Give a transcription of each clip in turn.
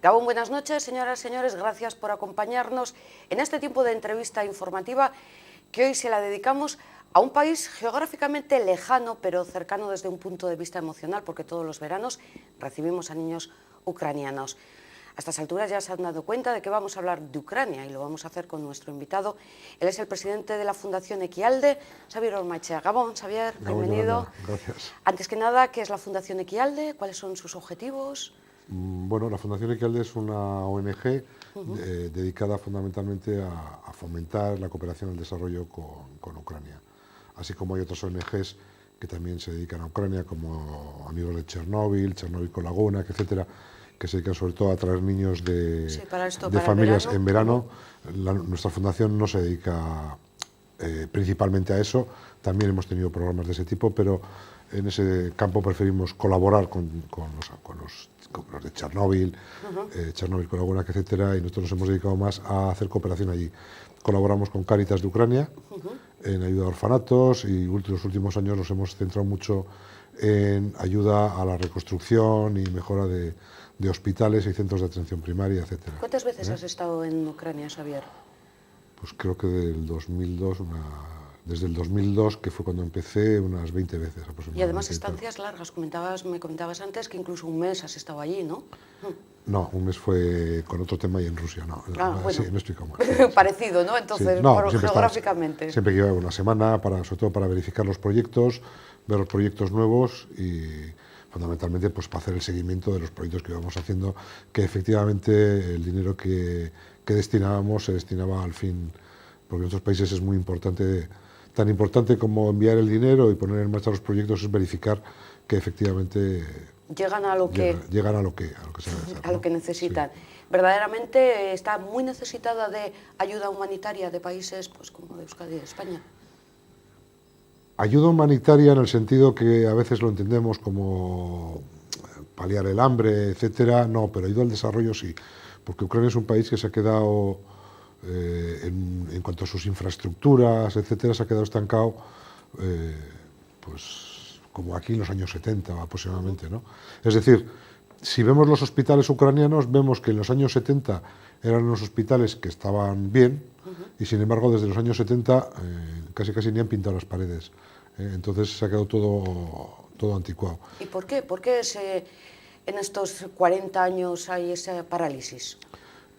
Gabón, buenas noches, señoras y señores, gracias por acompañarnos en este tiempo de entrevista informativa que hoy se la dedicamos a un país geográficamente lejano, pero cercano desde un punto de vista emocional, porque todos los veranos recibimos a niños ucranianos. A estas alturas ya se han dado cuenta de que vamos a hablar de Ucrania y lo vamos a hacer con nuestro invitado. Él es el presidente de la Fundación Equialde, Xabier Ormaechea. Gabón, Xabier, bienvenido. Gracias. Antes que nada, ¿qué es la Fundación Equialde? ¿Cuáles son sus objetivos? Bueno, la Fundación Equialde es una ONG dedicada fundamentalmente a fomentar la cooperación y el desarrollo con Ucrania. Así como hay otras ONGs que también se dedican a Ucrania, como Amigos de Chernóbil, Chernóbil con Laguna, etcétera, que se dedican sobre todo a traer niños de familias en verano. Nuestra fundación no se dedica principalmente a eso, también hemos tenido programas de ese tipo, pero en ese campo preferimos colaborar con los de Chernóbil, Chernóbil con Laguna, etcétera, y nosotros nos hemos dedicado más a hacer cooperación allí. Colaboramos con Cáritas de Ucrania en ayuda a orfanatos y los últimos años nos hemos centrado mucho en ayuda a la reconstrucción y mejora de hospitales y centros de atención primaria, etcétera. ¿Cuántas veces has estado en Ucrania, Xabier? Pues creo que desde el 2002, que fue cuando empecé, unas 20 veces aproximadamente. Y además estancias largas, me comentabas antes que incluso un mes has estado allí, ¿no? No, un mes fue con otro tema y en Rusia, no. Bueno. Sí, me explico mal. Parecido, ¿no? Entonces, sí. No, geográficamente. Siempre que iba una semana, sobre todo para verificar los proyectos, ver los proyectos nuevos y fundamentalmente pues para hacer el seguimiento de los proyectos que íbamos haciendo, que efectivamente el dinero que destinábamos se destinaba al fin, porque en otros países es muy importante, tan importante como enviar el dinero y poner en marcha los proyectos es verificar que efectivamente llegan a lo que se debe hacer, a lo que necesitan. Sí. Verdaderamente está muy necesitada de ayuda humanitaria de países pues como de Euskadi y de España. Ayuda humanitaria en el sentido que a veces lo entendemos como paliar el hambre, etcétera, no, pero ayuda al desarrollo sí, porque Ucrania es un país que se ha quedado, en cuanto a sus infraestructuras, etcétera, se ha quedado estancado, pues como aquí en los años 70 aproximadamente, ¿no? Es decir, si vemos los hospitales ucranianos, vemos que en los años 70 eran unos hospitales que estaban bien, y sin embargo desde los años 70 casi ni han pintado las paredes. Entonces se ha quedado todo anticuado. ¿Y por qué? ¿Por qué en estos 40 años hay esa parálisis?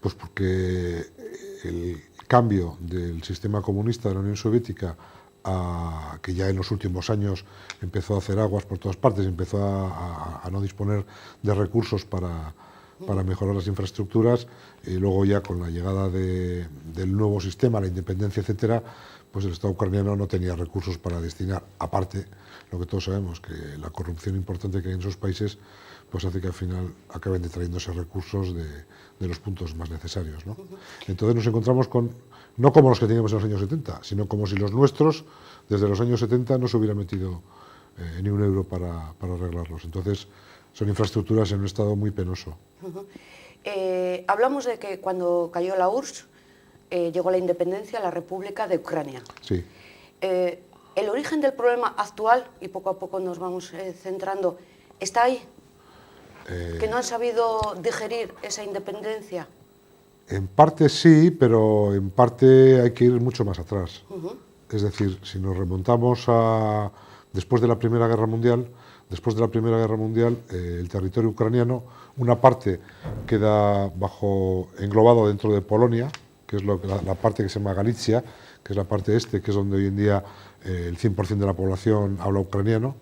Pues porque el cambio del sistema comunista de la Unión Soviética, que ya en los últimos años empezó a hacer aguas por todas partes, empezó a no disponer de recursos para mejorar las infraestructuras, y luego ya con la llegada del nuevo sistema, la independencia, etcétera, pues el Estado ucraniano no tenía recursos para destinar, aparte, lo que todos sabemos, que la corrupción importante que hay en esos países, pues hace que al final acaben detrayéndose recursos de los puntos más necesarios, ¿no? Entonces nos encontramos no como los que teníamos en los años 70, sino como si los nuestros, desde los años 70, no se hubieran metido ni un euro para arreglarlos. Entonces son infraestructuras en un estado muy penoso. Hablamos de que cuando cayó la URSS, llegó la independencia, la República de Ucrania. Sí. El origen del problema actual, y poco a poco nos vamos centrando, ¿está ahí? ¿Que no han sabido digerir esa independencia? En parte sí, pero en parte hay que ir mucho más atrás. Es decir, si nos remontamos a después de la Primera Guerra Mundial, el territorio ucraniano, una parte queda englobado dentro de Polonia, que es la parte que se llama Galicia, que es la parte este, que es donde hoy en día el 100% de la población habla ucraniano.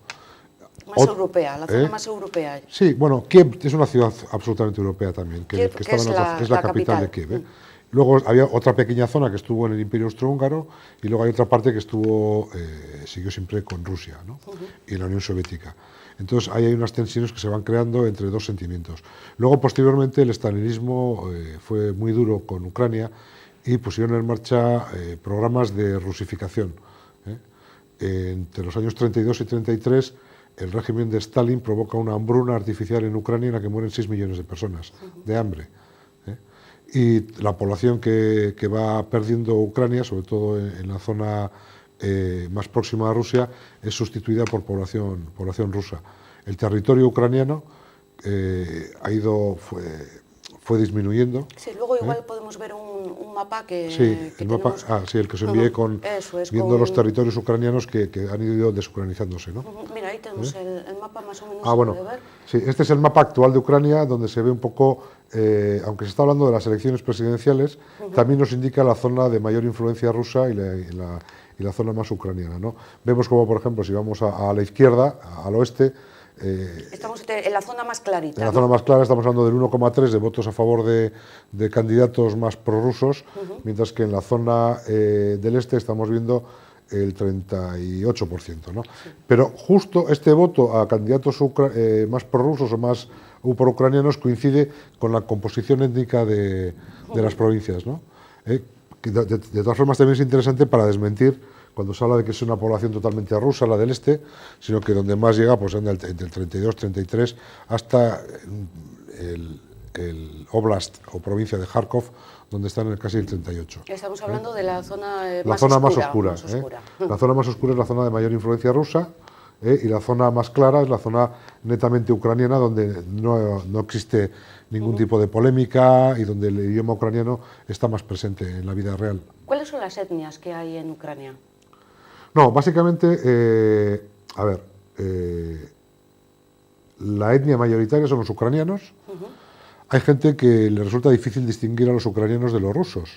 Más europea, la zona más europea. Sí, bueno, Kiev es una ciudad absolutamente europea también, que es la capital de Kiev. Luego había otra pequeña zona que estuvo en el Imperio Austrohúngaro, y luego hay otra parte que siguió siempre con Rusia, ¿no? Y la Unión Soviética. Entonces ahí hay unas tensiones que se van creando entre dos sentimientos. Luego, posteriormente, el estalinismo fue muy duro con Ucrania y pusieron en marcha programas de rusificación. Entre los años 32 y 33, el régimen de Stalin provoca una hambruna artificial en Ucrania en la que mueren 6 millones de personas de hambre. Y la población que va perdiendo Ucrania, sobre todo en la zona más próxima a Rusia, es sustituida por población rusa. El territorio ucraniano fue disminuyendo. Sí, luego igual podemos ver un mapa que, Sí, que el mapa, tenemos. sí, el que os envié viendo los territorios ucranianos que han ido desucranizándose, ¿no? Mira, ahí tenemos el mapa más o menos, Bueno, se puede ver. sí, este es el mapa actual de Ucrania, donde se ve un poco, aunque se está hablando de las elecciones presidenciales, también nos indica la zona de mayor influencia rusa y la zona más ucraniana, ¿no? Vemos como, por ejemplo, si vamos a la izquierda, al oeste, estamos en la zona más clarita. En la zona más clara estamos hablando del 1,3 de votos a favor de candidatos más prorrusos, mientras que en la zona del este estamos viendo el 38%, ¿no? Sí. Pero justo este voto a candidatos más prorrusos o más ucranianos coincide con la composición étnica de las provincias, ¿no? De todas formas también es interesante para desmentir cuando se habla de que es una población totalmente rusa, la del este, sino que donde más llega pues anda entre el 32, 33, hasta el oblast o provincia de Kharkov, donde están casi el 38. Estamos hablando de la zona más oscura. La zona más oscura es la zona de mayor influencia rusa, y la zona más clara es la zona netamente ucraniana, donde no existe ningún tipo de polémica y donde el idioma ucraniano está más presente en la vida real. ¿Cuáles son las etnias que hay en Ucrania? No, básicamente, la etnia mayoritaria son los ucranianos. Hay gente que le resulta difícil distinguir a los ucranianos de los rusos.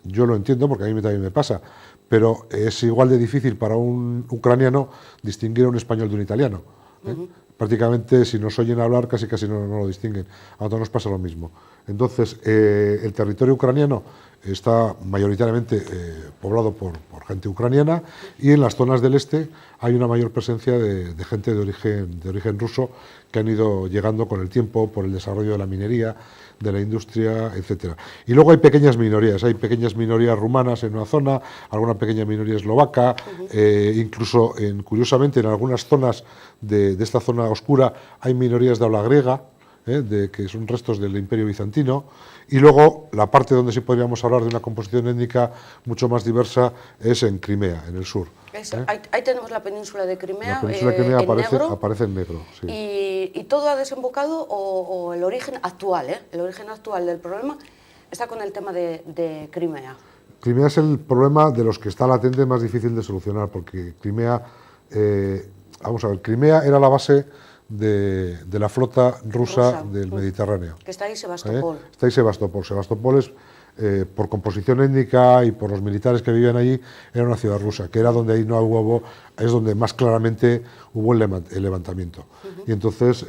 Yo lo entiendo porque a mí también me pasa, pero es igual de difícil para un ucraniano distinguir a un español de un italiano. Prácticamente, si nos oyen hablar, casi no lo distinguen. A nosotros nos pasa lo mismo. Entonces, el territorio ucraniano está mayoritariamente poblado por gente ucraniana, y en las zonas del este hay una mayor presencia de gente de origen ruso que han ido llegando con el tiempo por el desarrollo de la minería, de la industria, etcétera. Y luego hay pequeñas minorías rumanas en una zona, alguna pequeña minoría eslovaca, incluso, curiosamente, en algunas zonas de esta zona oscura hay minorías de habla griega, que son restos del Imperio Bizantino, y luego la parte donde sí podríamos hablar de una composición étnica mucho más diversa es en Crimea, en el sur. Ahí tenemos la península de Crimea. La península de Crimea aparece en negro. Sí. ¿Y todo ha desembocado o el origen actual, el origen actual del problema está con el tema de Crimea? Crimea es el problema de los que está latente más difícil de solucionar, porque Crimea, Crimea era la base de la flota rusa del Mediterráneo. Que está ahí Sebastopol. Está ahí Sebastopol. Sebastopol es, por composición étnica y por los militares que vivían allí, era una ciudad rusa, que era donde ahí no hubo, es donde más claramente hubo el levantamiento. Y entonces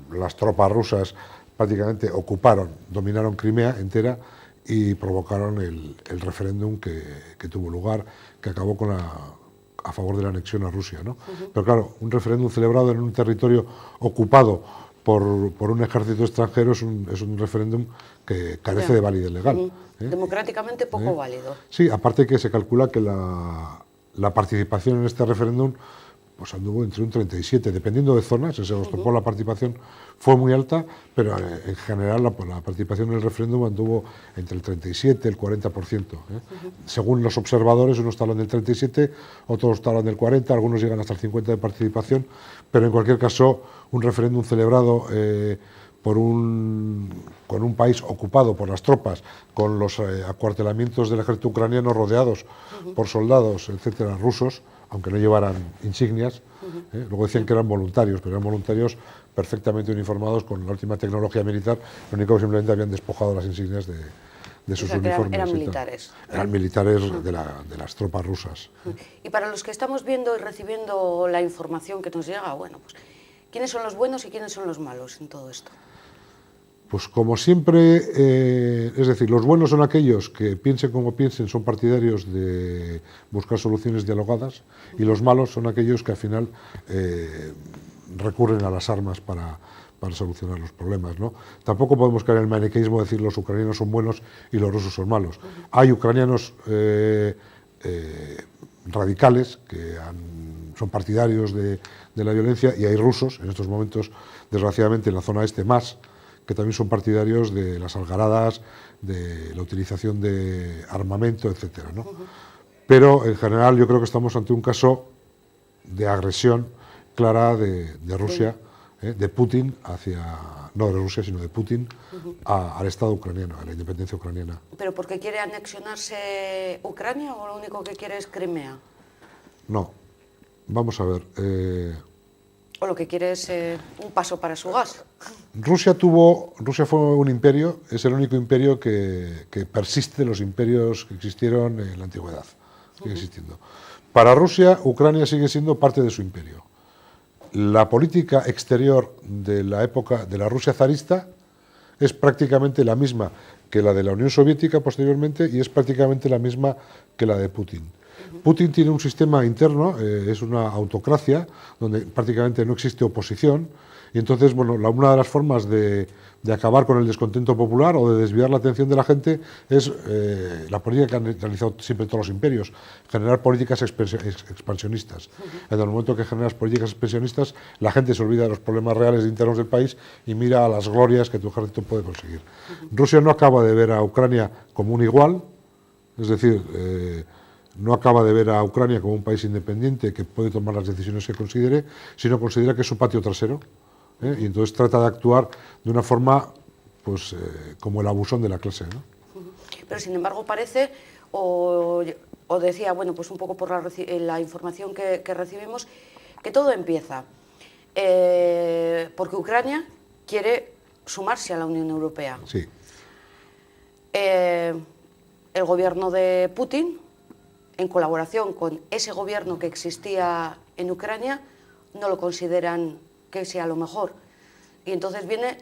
las tropas rusas prácticamente dominaron Crimea entera y provocaron el referéndum que tuvo lugar, que acabó a favor de la anexión a Rusia, ¿no? Pero claro, un referéndum celebrado en un territorio ocupado por un ejército extranjero es un referéndum que carece de validez legal. Democráticamente poco válido. Sí, aparte que se calcula que la participación en este referéndum pues anduvo entre un 37, dependiendo de zonas. En Sebastopol la participación fue muy alta, pero en general la participación en el referéndum anduvo entre el 37 y el 40%. Según los observadores, unos hablan del 37, otros hablan del 40, algunos llegan hasta el 50% de participación, pero en cualquier caso, un referéndum celebrado con un país ocupado por las tropas, con los acuartelamientos del ejército ucraniano rodeados por soldados, etcétera, rusos, aunque no llevaran insignias. Luego decían que eran voluntarios, pero eran voluntarios perfectamente uniformados con la última tecnología militar, lo único que simplemente habían despojado las insignias de sus uniformes. Eran militares. Eran militares de las tropas rusas. Y para los que estamos viendo y recibiendo la información que nos llega, bueno, pues, ¿quiénes son los buenos y quiénes son los malos en todo esto? Pues como siempre, es decir, los buenos son aquellos que piensen como piensen, son partidarios de buscar soluciones dialogadas, y los malos son aquellos que al final recurren a las armas para solucionar los problemas, ¿no? Tampoco podemos caer en el maniqueísmo de decir los ucranianos son buenos y los rusos son malos. Hay ucranianos radicales que son partidarios de la violencia, y hay rusos, en estos momentos, desgraciadamente, en la zona este más, que también son partidarios de las algaradas, de la utilización de armamento, etcétera, ¿no? Pero en general yo creo que estamos ante un caso de agresión clara de Rusia de Putin no de Rusia, sino de Putin, al Estado ucraniano, a la independencia ucraniana. ¿Pero porque quiere anexionarse Ucrania o lo único que quiere es Crimea? No, vamos a ver. ¿O lo que quiere es un paso para su gas? Rusia fue un imperio, es el único imperio que persiste de los imperios que existieron en la antigüedad, sigue existiendo. Para Rusia, Ucrania sigue siendo parte de su imperio. La política exterior de la época de la Rusia zarista es prácticamente la misma que la de la Unión Soviética posteriormente y es prácticamente la misma que la de Putin. Putin tiene un sistema interno, es una autocracia donde prácticamente no existe oposición y entonces, bueno, una de las formas de acabar con el descontento popular o de desviar la atención de la gente es la política que han realizado siempre todos los imperios, generar políticas expansionistas. En el momento que generas políticas expansionistas, la gente se olvida de los problemas reales internos del país y mira a las glorias que tu ejército puede conseguir. Rusia no acaba de ver a Ucrania como un igual, es decir, no acaba de ver a Ucrania como un país independiente que puede tomar las decisiones que considere, sino considera que es su patio trasero, y entonces trata de actuar de una forma pues, como el abusón de la clase, ¿no? Pero sin embargo parece, o decía, bueno, pues un poco por la información que recibimos, que todo empieza porque Ucrania quiere sumarse a la Unión Europea. Sí. El gobierno de Putin, en colaboración con ese gobierno que existía en Ucrania, no lo consideran que sea lo mejor. Y entonces vienen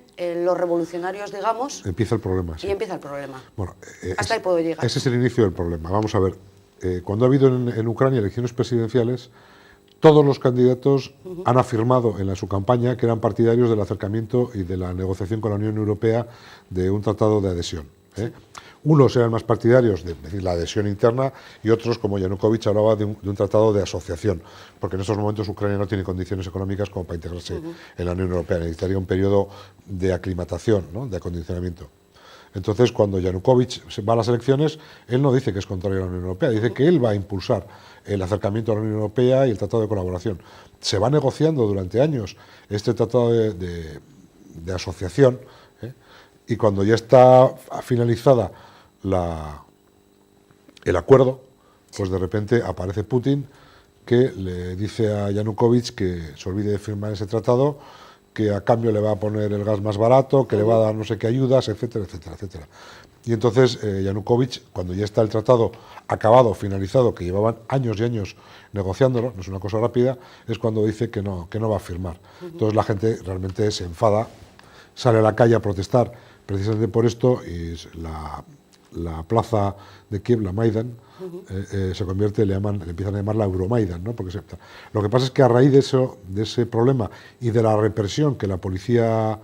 los revolucionarios, digamos... Empieza el problema, sí. Y empieza el problema. Bueno, hasta ahí puedo llegar. Ese es el inicio del problema. Vamos a ver, cuando ha habido en Ucrania elecciones presidenciales, todos los candidatos han afirmado en su campaña que eran partidarios del acercamiento y de la negociación con la Unión Europea de un tratado de adhesión. Unos eran más partidarios de decir, la adhesión interna y otros, como Yanukovych, hablaba de un tratado de asociación, porque en estos momentos Ucrania no tiene condiciones económicas como para integrarse en la Unión Europea, necesitaría un periodo de aclimatación, ¿no? De acondicionamiento. Entonces, cuando Yanukovych va a las elecciones, él no dice que es contrario a la Unión Europea, dice que él va a impulsar el acercamiento a la Unión Europea y el tratado de colaboración. Se va negociando durante años este tratado de asociación, y cuando ya está finalizada el acuerdo, pues de repente aparece Putin que le dice a Yanukovych que se olvide de firmar ese tratado, que a cambio le va a poner el gas más barato, que le va a dar no sé qué ayudas, etcétera, etcétera, etcétera. Y entonces Yanukovych, cuando ya está el tratado acabado, finalizado, que llevaban años y años negociándolo, no es una cosa rápida, es cuando dice que no va a firmar. Entonces la gente realmente se enfada, sale a la calle a protestar precisamente por esto y la plaza de Kiev, la Maidan, se convierte, le empiezan a llamar la Euromaidan, ¿no? Porque lo que pasa es que a raíz de ese problema y de la represión que la policía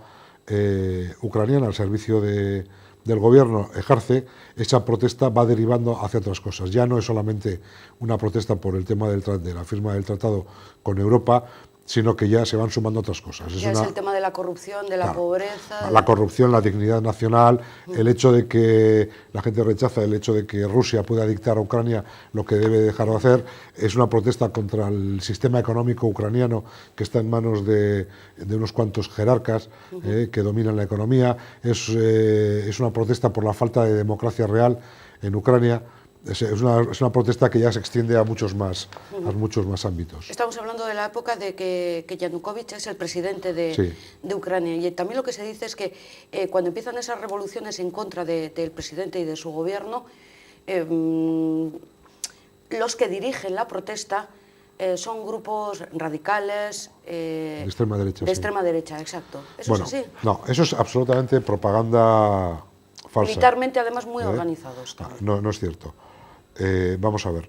ucraniana al servicio del gobierno ejerce, esa protesta va derivando hacia otras cosas. Ya no es solamente una protesta por el tema de la firma del tratado con Europa, sino que ya se van sumando otras cosas. Es el tema de la corrupción, de la pobreza... La corrupción, la dignidad nacional, el hecho de que la gente rechaza el hecho de que Rusia pueda dictar a Ucrania lo que debe dejar de hacer, es una protesta contra el sistema económico ucraniano que está en manos de unos cuantos jerarcas que dominan la economía, es una protesta por la falta de democracia real en Ucrania. Es una protesta que ya se extiende a muchos más ámbitos. Estamos hablando de la época de que Yanukovych es el presidente de Ucrania, y también lo que se dice es que cuando empiezan esas revoluciones en contra del presidente y de su gobierno, los que dirigen la protesta son grupos radicales de extrema derecha. De extrema derecha, exacto. ¿Eso es así? No, eso es absolutamente propaganda falsa. Militarmente, además, muy organizados. No es cierto. Vamos a ver,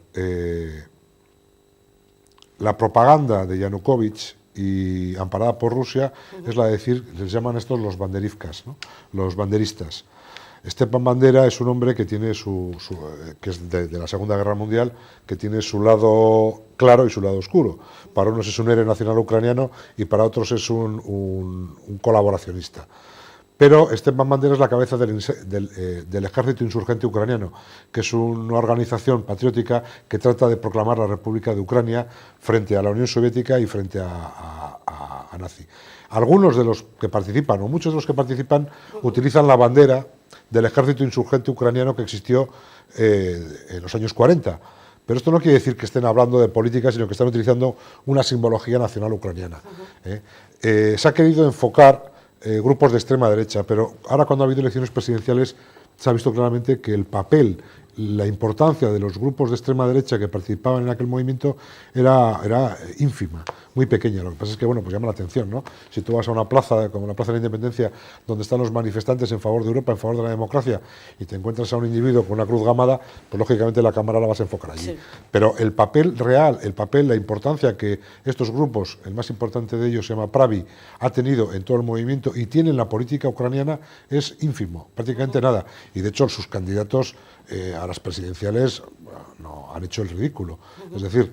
la propaganda de Yanukovych y amparada por Rusia es la de decir, les llaman estos los banderivkas, ¿no? Los banderistas. Stepan Bandera es un hombre que tiene que es de la Segunda Guerra Mundial, que tiene su lado claro y su lado oscuro. Para unos es un héroe nacional ucraniano y para otros es un colaboracionista. Pero Stepan Bandera es la cabeza del ejército insurgente ucraniano, que es una organización patriótica que trata de proclamar la República de Ucrania frente a la Unión Soviética y frente a nazi. Algunos de los que participan, o muchos de los que participan, utilizan la bandera del ejército insurgente ucraniano que existió en los años 40. Pero esto no quiere decir que estén hablando de política, sino que están utilizando una simbología nacional ucraniana. Se ha querido enfocar grupos de extrema derecha, pero ahora cuando ha habido elecciones presidenciales se ha visto claramente que el papel, la importancia de los grupos de extrema derecha que participaban en aquel movimiento era ínfima, muy pequeña. Lo que pasa es que, bueno, pues llama la atención, ¿no? Si tú vas a una plaza, como la Plaza de la Independencia, donde están los manifestantes en favor de Europa, en favor de la democracia, y te encuentras a un individuo con una cruz gamada, pues lógicamente la cámara la vas a enfocar allí. Sí. Pero el papel real, la importancia que estos grupos, el más importante de ellos se llama Pravi, ha tenido en todo el movimiento y tiene en la política ucraniana es ínfimo, prácticamente nada. Y de hecho sus candidatos a las presidenciales no han hecho el ridículo. Es decir,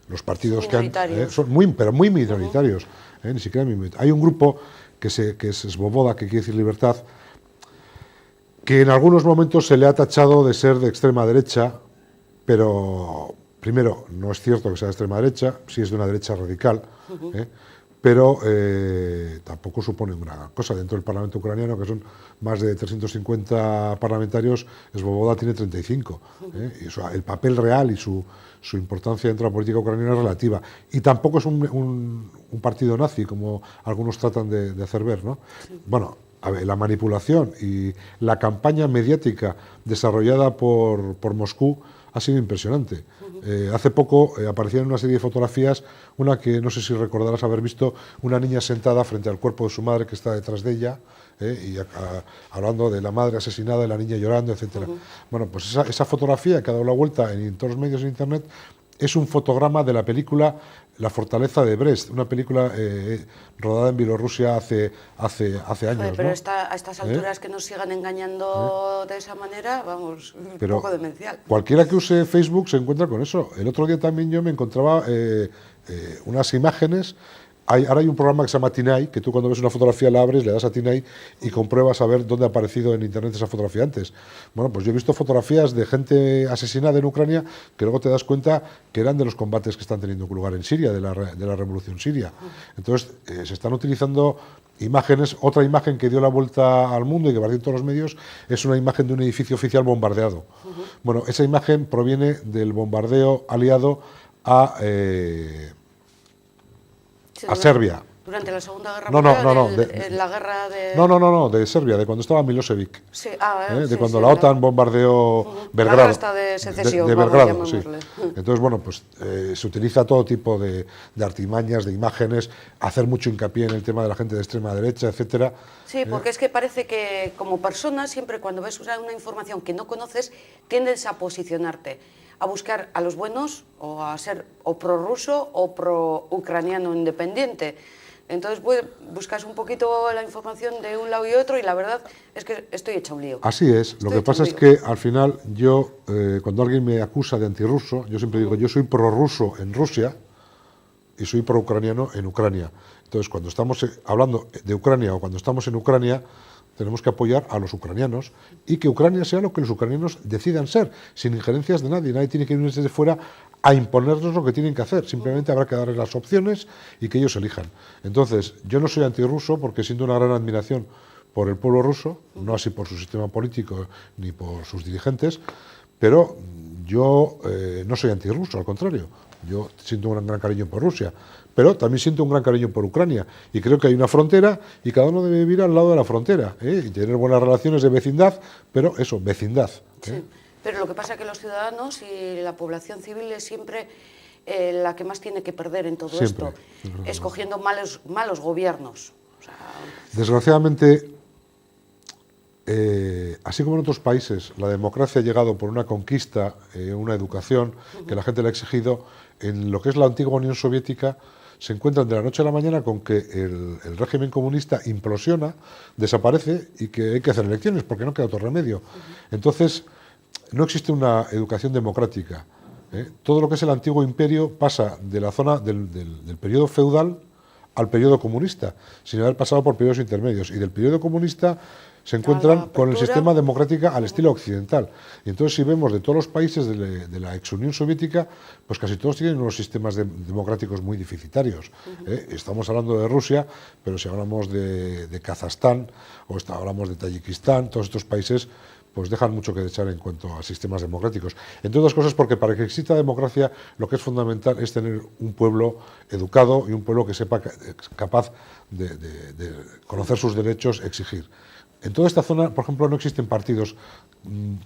los partidos que han, son muy minoritarios, ni siquiera hay un grupo que es Svoboda, que quiere decir libertad, que en algunos momentos se le ha tachado de ser de extrema derecha, pero primero no es cierto que sea de extrema derecha, sí es de una derecha radical, pero tampoco supone una cosa. Dentro del Parlamento ucraniano, que son más de 350 parlamentarios, Svoboda tiene 35. Y eso, el papel real y su importancia dentro de la política ucraniana es relativa. Y tampoco es un partido nazi, como algunos tratan de hacer ver, ¿no? Sí. Bueno, a ver, la manipulación y la campaña mediática desarrollada por Moscú ha sido impresionante. Hace poco aparecían una serie de fotografías, una que no sé si recordarás haber visto, una niña sentada frente al cuerpo de su madre que está detrás de ella, y hablando de la madre asesinada y la niña llorando, etc. Bueno, pues esa fotografía que ha dado la vuelta en todos los medios de internet es un fotograma de la película La fortaleza de Brest, una película rodada en Bielorrusia hace años. Pero ¿no? a estas alturas que nos sigan engañando de esa manera, vamos, un poco demencial. Cualquiera que use Facebook se encuentra con eso. El otro día también yo me encontraba unas imágenes. Ahora hay un programa que se llama Tinay, que tú cuando ves una fotografía la abres, le das a Tinay y compruebas a ver dónde ha aparecido en internet esa fotografía antes. Bueno, pues yo he visto fotografías de gente asesinada en Ucrania que luego te das cuenta que eran de los combates que están teniendo lugar en Siria, de la revolución siria. Entonces, se están utilizando imágenes. Otra imagen que dio la vuelta al mundo y que apareció en todos los medios es una imagen de un edificio oficial bombardeado. Bueno, esa imagen proviene del bombardeo aliado a Serbia. Durante la Segunda Guerra Mundial, la guerra de... No, de Serbia, de cuando estaba Milosevic. Sí, de cuando la OTAN bombardeó Belgrado. La guerra de secesión, de Belgrado, sí. Entonces, bueno, pues se utiliza todo tipo de artimañas, de imágenes, hacer mucho hincapié en el tema de la gente de extrema derecha, etcétera. Sí, porque es que parece que como persona, siempre cuando ves una información que no conoces, tiendes a posicionarte, a buscar a los buenos, o a ser o prorruso o pro-ucraniano independiente. Entonces buscas un poquito la información de un lado y otro y la verdad es que estoy hecha un lío. Así es. Lo que pasa es que al final yo, cuando alguien me acusa de antirruso, yo siempre digo, yo soy prorruso en Rusia y soy pro-ucraniano en Ucrania. Entonces, cuando estamos hablando de Ucrania o cuando estamos en Ucrania, tenemos que apoyar a los ucranianos y que Ucrania sea lo que los ucranianos decidan ser, sin injerencias de nadie. Nadie tiene que venir desde fuera a imponernos lo que tienen que hacer. Simplemente habrá que darles las opciones y que ellos elijan. Entonces, yo no soy antirruso porque siento una gran admiración por el pueblo ruso, no así por su sistema político ni por sus dirigentes, pero yo no soy antirruso, al contrario. Yo siento un gran cariño por Rusia, pero también siento un gran cariño por Ucrania y creo que hay una frontera y cada uno debe vivir al lado de la frontera y tener buenas relaciones de vecindad, pero eso, vecindad. Sí, pero lo que pasa es que los ciudadanos y la población civil es siempre la que más tiene que perder en todo esto, escogiendo malos gobiernos. O sea... Desgraciadamente, así como en otros países la democracia ha llegado por una conquista, una educación que la gente le ha exigido, en lo que es la antigua Unión Soviética se encuentran de la noche a la mañana con que el régimen comunista implosiona, desaparece y que hay que hacer elecciones porque no queda otro remedio. Entonces, no existe una educación democrática. Todo lo que es el antiguo imperio pasa de la zona del periodo feudal al periodo comunista, sin haber pasado por periodos intermedios. Y del periodo comunista se encuentran con el sistema democrático al estilo occidental. Y entonces, si vemos de todos los países de la ex Unión Soviética, pues casi todos tienen unos sistemas democráticos muy deficitarios. Estamos hablando de Rusia, pero si hablamos de Kazajstán o hablamos de Tayikistán, todos estos países pues dejan mucho que desear en cuanto a sistemas democráticos. Entre otras cosas porque para que exista democracia lo que es fundamental es tener un pueblo educado y un pueblo que sepa capaz de conocer sus derechos, exigir. En toda esta zona, por ejemplo, no existen partidos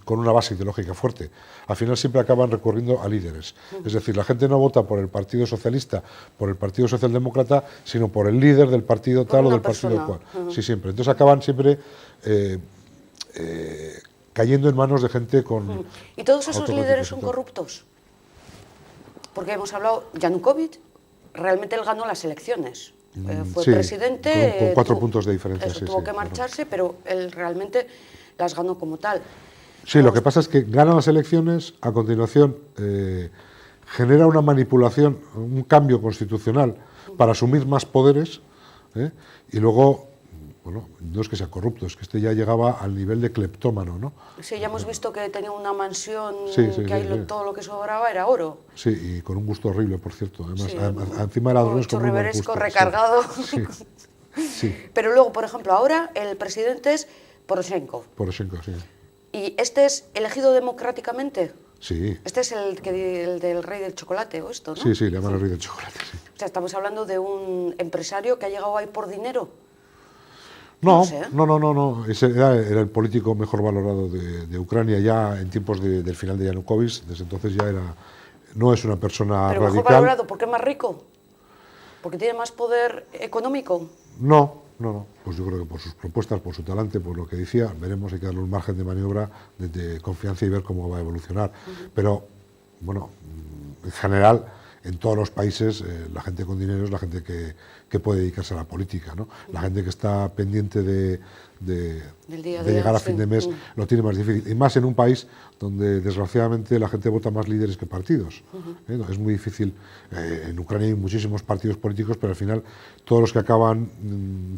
con una base ideológica fuerte. Al final siempre acaban recurriendo a líderes. Es decir, la gente no vota por el Partido Socialista, por el Partido Socialdemócrata, sino por el líder del partido tal o del partido cual. Sí, siempre. Entonces acaban siempre cayendo en manos de gente con... ¿Y todos esos líderes son corruptos? Porque hemos hablado, Yanukovych, realmente él ganó las elecciones. Fue presidente... Con 4 puntos de diferencia. Tuvo que marcharse, pero él realmente las ganó como tal. Sí, lo que pasa es que gana las elecciones, a continuación genera una manipulación, un cambio constitucional para asumir más poderes, y luego... Bueno, no es que sea corrupto, es que este ya llegaba al nivel de cleptómano, ¿no? Sí, ya hemos visto que tenía una mansión, todo lo que sobraba era oro. Sí, y con un gusto horrible, por cierto. Además, encima era ladrones con un buen gusto. Recargado. Sí. Pero luego, por ejemplo, ahora el presidente es Poroshenko. Poroshenko, sí. ¿Y este es elegido democráticamente? Sí. Este es el del rey del chocolate, ¿o esto, no? Sí, le llaman el rey del chocolate, sí. O sea, estamos hablando de un empresario que ha llegado ahí por dinero. No. Ese era el político mejor valorado de Ucrania ya en tiempos del final de Yanukovych. Desde entonces ya no es una persona ¿Pero radical. mejor valorado porque es más rico? ¿Porque tiene más poder económico? No. Pues yo creo que por sus propuestas, por su talante, por lo que decía, veremos, hay que darle un margen de maniobra, de confianza y ver cómo va a evolucionar. Pero, bueno, en general, en todos los países, la gente con dinero es la gente que puede dedicarse a la política, ¿no? La gente que está pendiente de llegar a fin de mes lo tiene más difícil. Y más en un país donde, desgraciadamente, la gente vota más líderes que partidos. Es muy difícil. En Ucrania hay muchísimos partidos políticos, pero al final todos los que acaban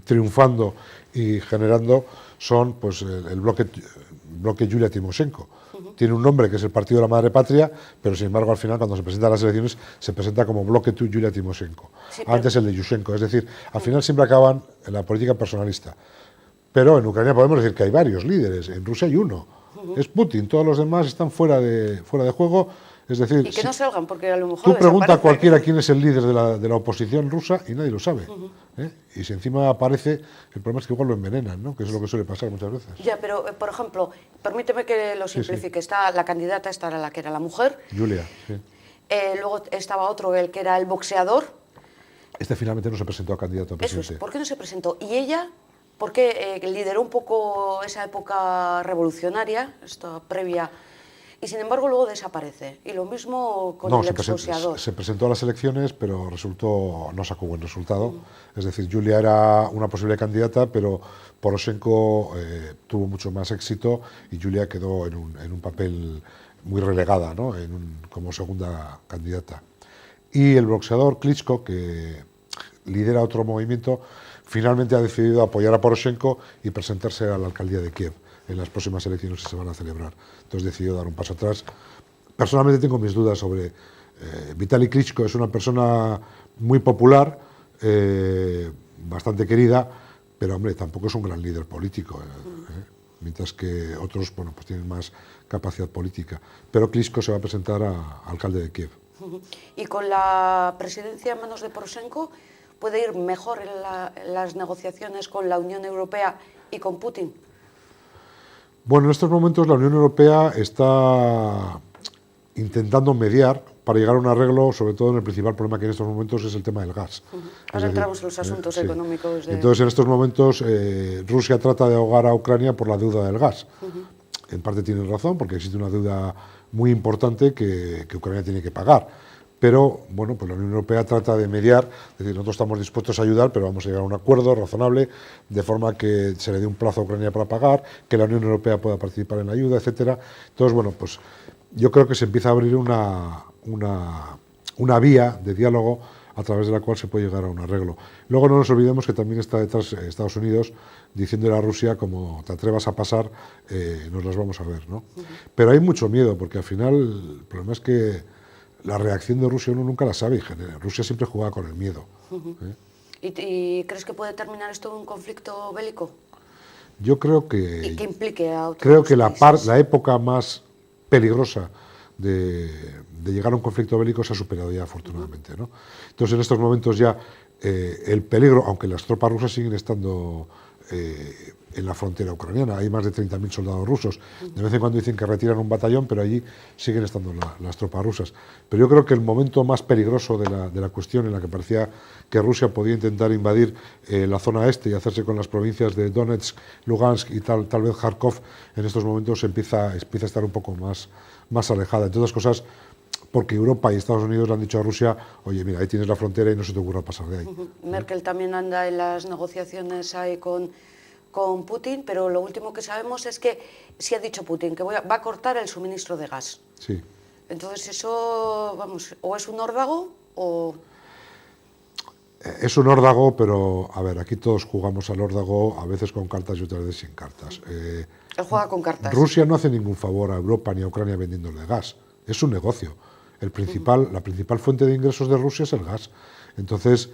triunfando y generando son pues el bloque Yulia Timoshenko. Tiene un nombre que es el Partido de la Madre Patria, pero sin embargo al final cuando se presenta a las elecciones se presenta como bloque Yulia Timoshenko, antes el de Yushchenko. Es decir, al final siempre acaban en la política personalista. Pero en Ucrania podemos decir que hay varios líderes, en Rusia hay uno, es Putin, todos los demás están fuera de juego. Es decir, y que no salgan, porque a lo mejor tú pregunta a cualquiera quién es el líder de la oposición rusa y nadie lo sabe. Y si encima aparece, el problema es que igual lo envenenan, ¿no? Que es lo que suele pasar muchas veces. Ya, pero por ejemplo, permíteme que lo simplifique. Está la candidata, esta era la que era la mujer. Julia, sí. Luego estaba otro, el que era el boxeador. Este finalmente no se presentó a candidato a presidente. Eso es, ¿por qué no se presentó? Y ella, ¿por qué lideró un poco esa época revolucionaria, esta previa? Y sin embargo luego desaparece. Y lo mismo con el exboxeador. Se presentó a las elecciones, pero no sacó buen resultado. Es decir, Julia era una posible candidata, pero Poroshenko tuvo mucho más éxito y Julia quedó en un papel muy relegada, ¿no? Como segunda candidata. Y el boxeador Klitschko, que lidera otro movimiento, finalmente ha decidido apoyar a Poroshenko y presentarse a la alcaldía de Kiev en las próximas elecciones que se van a celebrar. Entonces decidió dar un paso atrás. Personalmente tengo mis dudas sobre... Vitaly Klitschko es una persona muy popular, bastante querida, pero hombre, tampoco es un gran líder político, mientras que otros pues tienen más capacidad política. Pero Klitschko se va a presentar a alcalde de Kiev. Y con la presidencia en manos de Poroshenko, ¿puede ir mejor en las negociaciones con la Unión Europea y con Putin? Bueno, en estos momentos la Unión Europea está intentando mediar para llegar a un arreglo, sobre todo en el principal problema que en estos momentos es el tema del gas. Ahora entramos en los asuntos económicos. Entonces, en estos momentos, Rusia trata de ahogar a Ucrania por la deuda del gas. En parte tienen razón, porque existe una deuda muy importante que Ucrania tiene que pagar. Pero, bueno, pues la Unión Europea trata de mediar, es decir, nosotros estamos dispuestos a ayudar, pero vamos a llegar a un acuerdo razonable, de forma que se le dé un plazo a Ucrania para pagar, que la Unión Europea pueda participar en la ayuda, etcétera. Entonces, bueno, pues yo creo que se empieza a abrir una vía de diálogo a través de la cual se puede llegar a un arreglo. Luego no nos olvidemos que también está detrás Estados Unidos diciéndole a Rusia, como te atrevas a pasar, nos las vamos a ver, ¿no? Pero hay mucho miedo, porque al final el problema es que la reacción de Rusia uno nunca la sabe, y Rusia siempre juega con el miedo. ¿Y crees que puede terminar esto en un conflicto bélico? Yo creo que... ¿Y que implique a otros Creo que países? la época más peligrosa de llegar a un conflicto bélico se ha superado ya, afortunadamente, ¿no? Entonces, en estos momentos ya el peligro, aunque las tropas rusas siguen estando en la frontera ucraniana, hay más de 30.000 soldados rusos. De vez en cuando dicen que retiran un batallón, pero allí siguen estando las tropas rusas. Pero yo creo que el momento más peligroso de la cuestión, en la que parecía que Rusia podía intentar invadir la zona este y hacerse con las provincias de Donetsk, Lugansk y tal vez Kharkov, en estos momentos empieza a estar un poco más alejada. Entre otras cosas, porque Europa y Estados Unidos le han dicho a Rusia, oye, mira, ahí tienes la frontera y no se te ocurra pasar de ahí. Merkel también anda en las negociaciones ahí con Putin, pero lo último que sabemos es que sí ha dicho Putin que va a cortar el suministro de gas. Sí. Entonces eso, vamos, o es un órdago o... Es un órdago, pero, a ver, aquí todos jugamos al órdago, a veces con cartas y otras veces sin cartas. Él juega con cartas. Rusia no hace ningún favor a Europa ni a Ucrania vendiéndole gas. Es un negocio. La principal fuente de ingresos de Rusia es el gas. Entonces,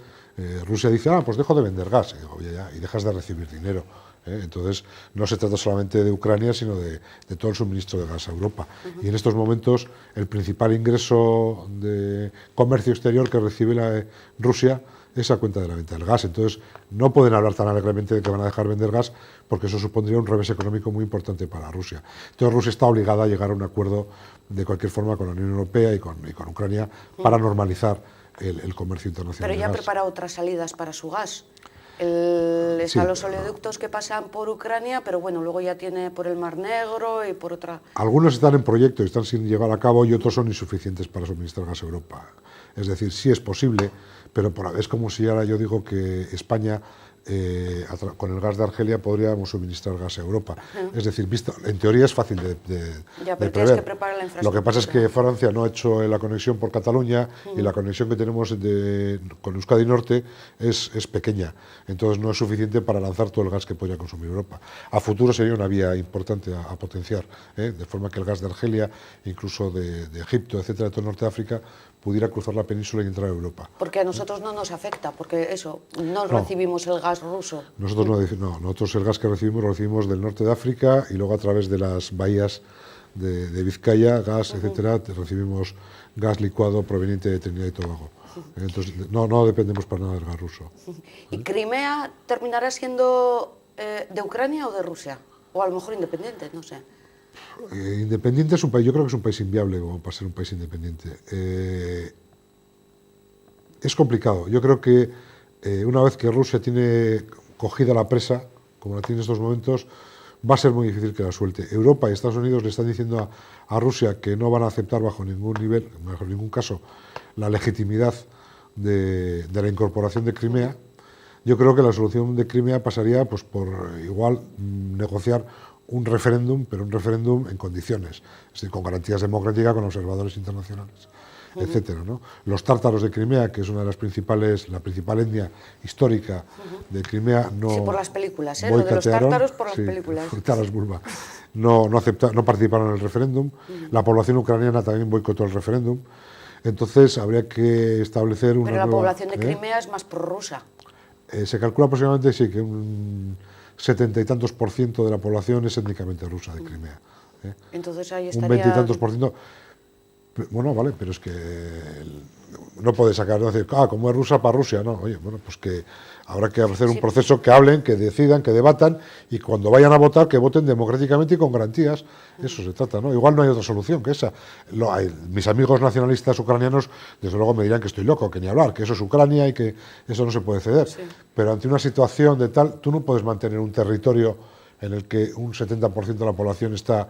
Rusia dice, pues dejo de vender gas. Y digo, oye, ya, y dejas de recibir dinero. Entonces, no se trata solamente de Ucrania, sino de todo el suministro de gas a Europa. Y en estos momentos, el principal ingreso de comercio exterior que recibe Rusia es a cuenta de la venta del gas. Entonces, no pueden hablar tan alegremente de que van a dejar vender gas, porque eso supondría un revés económico muy importante para Rusia. Entonces, Rusia está obligada a llegar a un acuerdo de cualquier forma con la Unión Europea y con Ucrania para normalizar el comercio internacional. Pero ya ha preparado otras salidas para su gas. Están los oleoductos que pasan por Ucrania, pero bueno, luego ya tiene por el Mar Negro y por otra... Algunos están en proyecto y están sin llevar a cabo, y otros son insuficientes para suministrar gas a Europa. Es decir, sí es posible, pero es como si ahora yo digo que España, con el gas de Argelia, podríamos suministrar gas a Europa. Es decir, en teoría es fácil de pero prever. tienes que preparar la infraestructura. Lo que pasa es que Francia no ha hecho la conexión por Cataluña y la conexión que tenemos con Euskadi Norte es pequeña. Entonces no es suficiente para lanzar todo el gas que podría consumir Europa. A futuro sería una vía importante a potenciar, de forma que el gas de Argelia, incluso de Egipto, etcétera, de todo el norte de África, pudiera cruzar la península y entrar a Europa. Porque a nosotros no nos afecta, porque eso, no recibimos el gas ruso. Nosotros nosotros el gas que recibimos lo recibimos del norte de África y luego a través de las bahías de Vizcaya, gas, etcétera, recibimos gas licuado proveniente de Trinidad y Tobago. Entonces no dependemos para nada del gas ruso. ¿Y Crimea terminará siendo de Ucrania o de Rusia? O a lo mejor independiente, no sé. Independiente es un país, yo creo que es un país inviable como para ser un país independiente. Es complicado. Yo creo que una vez que Rusia tiene cogida la presa, como la tiene en estos momentos, va a ser muy difícil que la suelte. Europa y Estados Unidos le están diciendo a Rusia que no van a aceptar bajo ningún nivel, bajo ningún caso, la legitimidad de la incorporación de Crimea. Yo creo que la solución de Crimea pasaría pues, por igual negociar un referéndum, pero un referéndum en condiciones, es decir, con garantías democráticas, con observadores internacionales, etcétera, ¿no? Los tártaros de Crimea, que es una de la principal etnia histórica de Crimea, no... Sí, por las películas, lo de los tártaros por las películas. Taras Bulba. No participaron en el referéndum. La población ucraniana también boicotó el referéndum. Entonces habría que establecer una Pero la población de Crimea es más prorrusa. Se calcula aproximadamente, sí, que un 70 y tantos % de la población es étnicamente rusa de Crimea. Entonces ahí estaría... Un 20 y tantos %. Bueno, vale, pero es que no puede sacar, no decir, como es rusa para Rusia, no. Oye, bueno, pues que habrá que hacer un proceso, que hablen, que decidan, que debatan, y cuando vayan a votar, que voten democráticamente y con garantías. Eso se trata, ¿no? Igual no hay otra solución que esa. Mis amigos nacionalistas ucranianos, desde luego me dirán que estoy loco, que ni hablar, que eso es Ucrania y que eso no se puede ceder. Sí. Pero ante una situación de tal, tú no puedes mantener un territorio en el que un 70% de la población está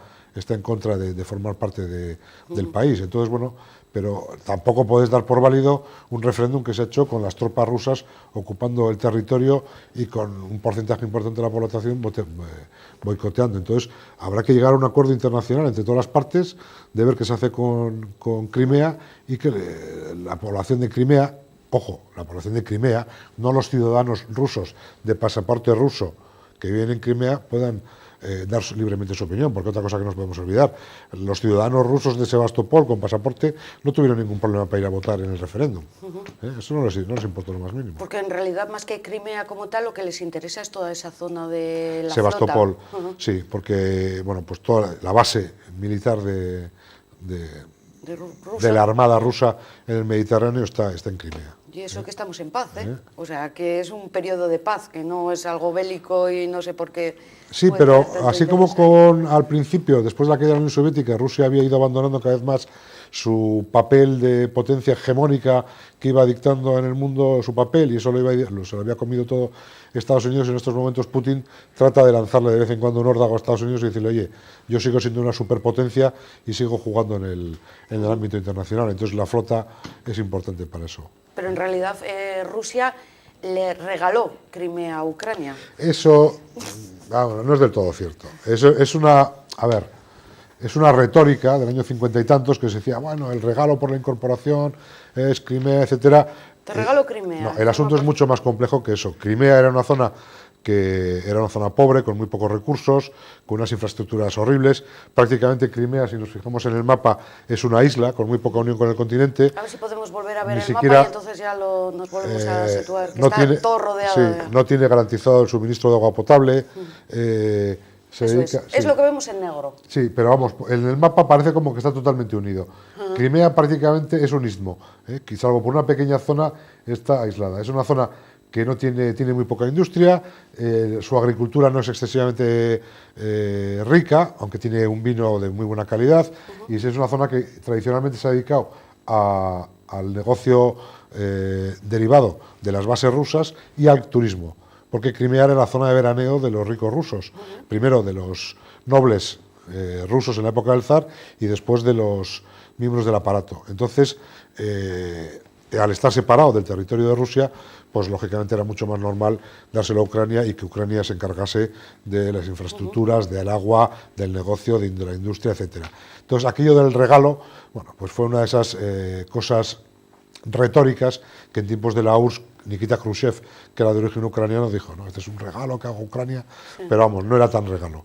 en contra de formar parte del país. Entonces, bueno, pero tampoco puedes dar por válido un referéndum que se ha hecho con las tropas rusas ocupando el territorio y con un porcentaje importante de la población boicoteando. Entonces, habrá que llegar a un acuerdo internacional entre todas las partes de ver qué se hace con Crimea y que la población de Crimea, ojo, la población de Crimea, no los ciudadanos rusos de pasaporte ruso que viven en Crimea puedan dar libremente su opinión, porque otra cosa que no nos podemos olvidar, los ciudadanos rusos de Sebastopol con pasaporte no tuvieron ningún problema para ir a votar en el referéndum. Eso no les importó lo más mínimo. Porque en realidad, más que Crimea como tal, lo que les interesa es toda esa zona de la Sebastopol, flota. sí, porque bueno, pues toda la base militar de la Armada rusa en el Mediterráneo está en Crimea. Y eso que estamos en paz, ¿eh? O sea, que es un periodo de paz, que no es algo bélico y no sé por qué. Sí, pero así como al principio, después de la caída de la Unión Soviética, Rusia había ido abandonando cada vez más su papel de potencia hegemónica que iba dictando en el mundo su papel, y eso se lo había comido todo Estados Unidos. En estos momentos Putin trata de lanzarle de vez en cuando un órdago a Estados Unidos y decirle, oye, yo sigo siendo una superpotencia y sigo jugando en el ámbito internacional. Entonces la flota es importante para eso. Pero en realidad Rusia le regaló Crimea a Ucrania. Eso no es del todo cierto. Eso es una retórica del año 50 y tantos que se decía, bueno, el regalo por la incorporación es Crimea, etcétera. Te regalo Crimea. No, el asunto es mucho más complejo que eso. Crimea era una zona pobre, con muy pocos recursos, con unas infraestructuras horribles. Prácticamente Crimea, si nos fijamos en el mapa, es una isla con muy poca unión con el continente. A ver si podemos volver a ver el mapa y entonces ya nos volvemos a situar, que está todo rodeado. Sí, no tiene garantizado el suministro de agua potable. Es lo que vemos en negro. Sí, pero vamos, en el mapa parece como que está totalmente unido. Crimea prácticamente es un istmo, salvo por una pequeña zona está aislada. Es una zona que tiene muy poca industria, su agricultura no es excesivamente rica, aunque tiene un vino de muy buena calidad, y es una zona que tradicionalmente se ha dedicado al negocio derivado de las bases rusas y al turismo, porque Crimea era la zona de veraneo de los ricos rusos, primero de los nobles rusos en la época del zar y después de los miembros del aparato. Entonces, al estar separado del territorio de Rusia, pues lógicamente era mucho más normal dárselo a Ucrania y que Ucrania se encargase de las infraestructuras, del agua, del negocio, de la industria, etcétera. Entonces, aquello del regalo, bueno, pues fue una de esas cosas retóricas que en tiempos de la URSS, Nikita Khrushchev, que era de origen ucraniano, dijo, no, este es un regalo que hago a Ucrania, pero vamos, no era tan regalo.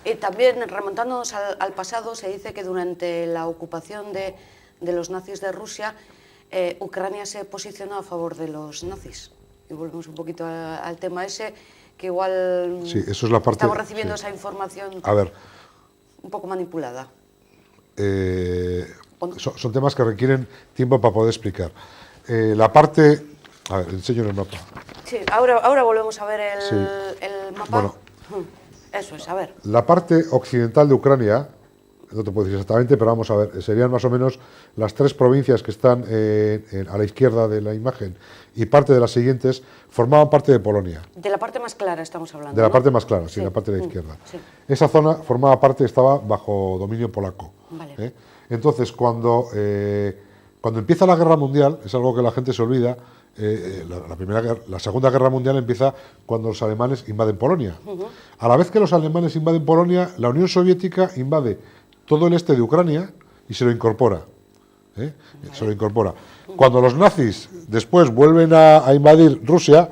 Y también, remontándonos al pasado, se dice que durante la ocupación de los nazis de Rusia, Ucrania se posicionó a favor de los nazis. Y volvemos un poquito al tema ese, que igual sí, eso es la parte, estamos recibiendo esa información un poco manipulada. Son temas que requieren tiempo para poder explicar. La parte... A ver, enseño en el mapa. Sí, ahora volvemos a ver el mapa. Bueno, eso es, a ver. La parte occidental de Ucrania, no te puedo decir exactamente, pero vamos a ver, serían más o menos las 3 provincias que están a la izquierda de la imagen y parte de las siguientes formaban parte de Polonia. De la parte más clara estamos hablando, De la ¿no? parte más clara, sí, la parte de la izquierda. Sí. Esa zona formaba parte, estaba bajo dominio polaco. Vale. Entonces, cuando empieza la Guerra Mundial, es algo que la gente se olvida, la Segunda Guerra Mundial empieza cuando los alemanes invaden Polonia. A la vez que los alemanes invaden Polonia, la Unión Soviética invade todo el este de Ucrania y se lo incorpora. Se lo incorpora. Cuando los nazis después vuelven a invadir Rusia,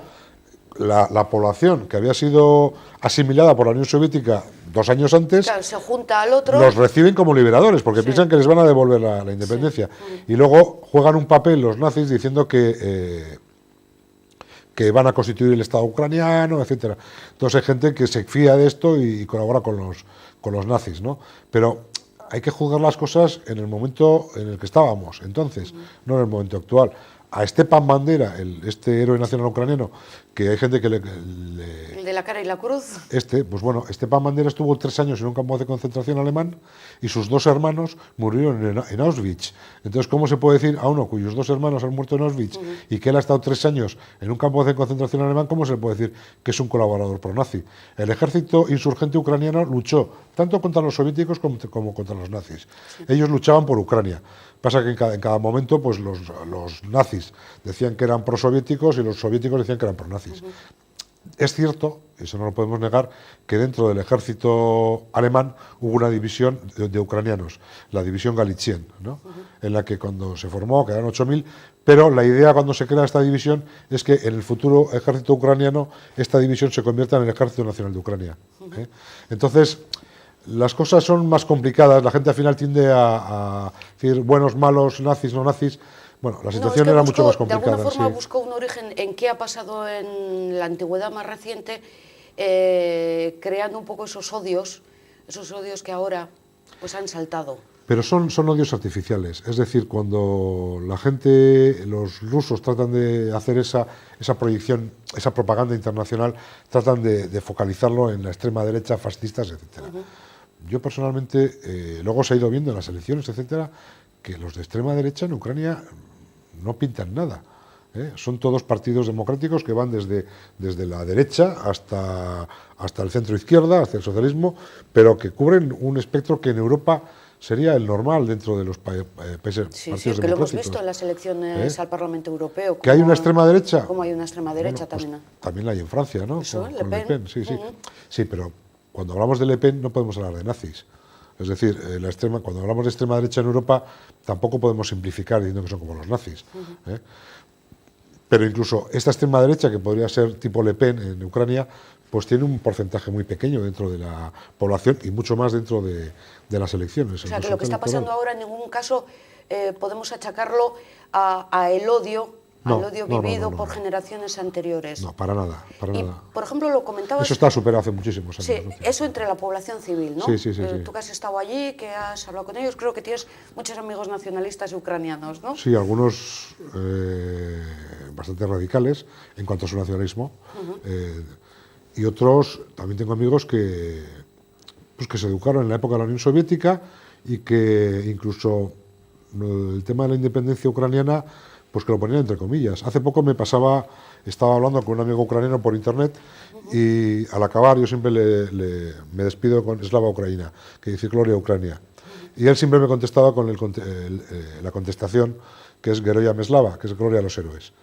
la población que había sido asimilada por la Unión Soviética 2 años antes, claro, se junta al otro, los reciben como liberadores, porque piensan que les van a devolver la independencia. Y luego juegan un papel los nazis diciendo que van a constituir el Estado ucraniano, etcétera. Entonces hay gente que se fía de esto y colabora con los nazis, ¿no? Pero hay que juzgar las cosas en el momento en el que estábamos, entonces, no en el momento actual. A Stepan Bandera, este héroe nacional ucraniano, que hay gente que el de la cara y la cruz. Pues bueno, Stepan Bandera estuvo 3 años en un campo de concentración alemán y sus 2 hermanos murieron en Auschwitz. Entonces, ¿cómo se puede decir a uno cuyos 2 hermanos han muerto en Auschwitz y que él ha estado 3 años en un campo de concentración alemán, cómo se le puede decir que es un colaborador pro-nazi? El ejército insurgente ucraniano luchó tanto contra los soviéticos como contra los nazis. Ellos luchaban por Ucrania. Pasa que en cada momento pues los nazis decían que eran prosoviéticos y los soviéticos decían que eran pronazis. Es cierto, eso no lo podemos negar, que dentro del ejército alemán hubo una división de ucranianos, la división Galitzien, ¿no? En la que cuando se formó, quedaron 8.000, Pero la idea cuando se crea esta división es que en el futuro ejército ucraniano esta división se convierta en el Ejército Nacional de Ucrania. Entonces, las cosas son más complicadas, la gente al final tiende a decir buenos, malos, nazis, no nazis. Bueno, la situación era mucho más complicada. De alguna forma buscó un origen en qué ha pasado en la antigüedad más reciente, creando un poco esos odios que ahora pues han saltado. Pero son odios artificiales, es decir, cuando la gente, los rusos tratan de hacer esa proyección, esa propaganda internacional, tratan de focalizarlo en la extrema derecha, fascistas, etcétera. Yo personalmente, luego se ha ido viendo en las elecciones, etcétera, que los de extrema derecha en Ucrania no pintan nada. Son todos partidos democráticos que van desde la derecha hasta el centro izquierda, hasta el socialismo, pero que cubren un espectro que en Europa sería el normal dentro de los países partidos democráticos. Que lo hemos visto en las elecciones al Parlamento Europeo. ¿Que hay una extrema derecha? Como hay una extrema derecha pues también. También la hay en Francia, ¿no? Eso, con Le Pen. Sí, sí. Sí, pero cuando hablamos de Le Pen no podemos hablar de nazis. Es decir, cuando hablamos de extrema derecha en Europa tampoco podemos simplificar diciendo que son como los nazis. Pero incluso esta extrema derecha, que podría ser tipo Le Pen en Ucrania, pues tiene un porcentaje muy pequeño dentro de la población y mucho más dentro de las elecciones. O sea, que lo que está pasando ahora en ningún caso podemos achacarlo al odio vivido por generaciones anteriores. No, para nada, para nada. Por ejemplo, lo comentabas... Eso está superado hace muchísimos años. Sí, eso entre la población civil, ¿no? Sí. Tú que has estado allí, que has hablado con ellos, creo que tienes muchos amigos nacionalistas ucranianos, ¿no? Sí, algunos bastante radicales en cuanto a su nacionalismo. Y otros, también tengo amigos que se educaron en la época de la Unión Soviética y que incluso el tema de la independencia ucraniana, pues que lo ponían entre comillas. Hace poco estaba hablando con un amigo ucraniano por internet y al acabar yo siempre me despido con Slava Ucraina, que dice Gloria Ucrania. Y él siempre me contestaba con la contestación que es Geroya Meslava, que es Gloria a los héroes.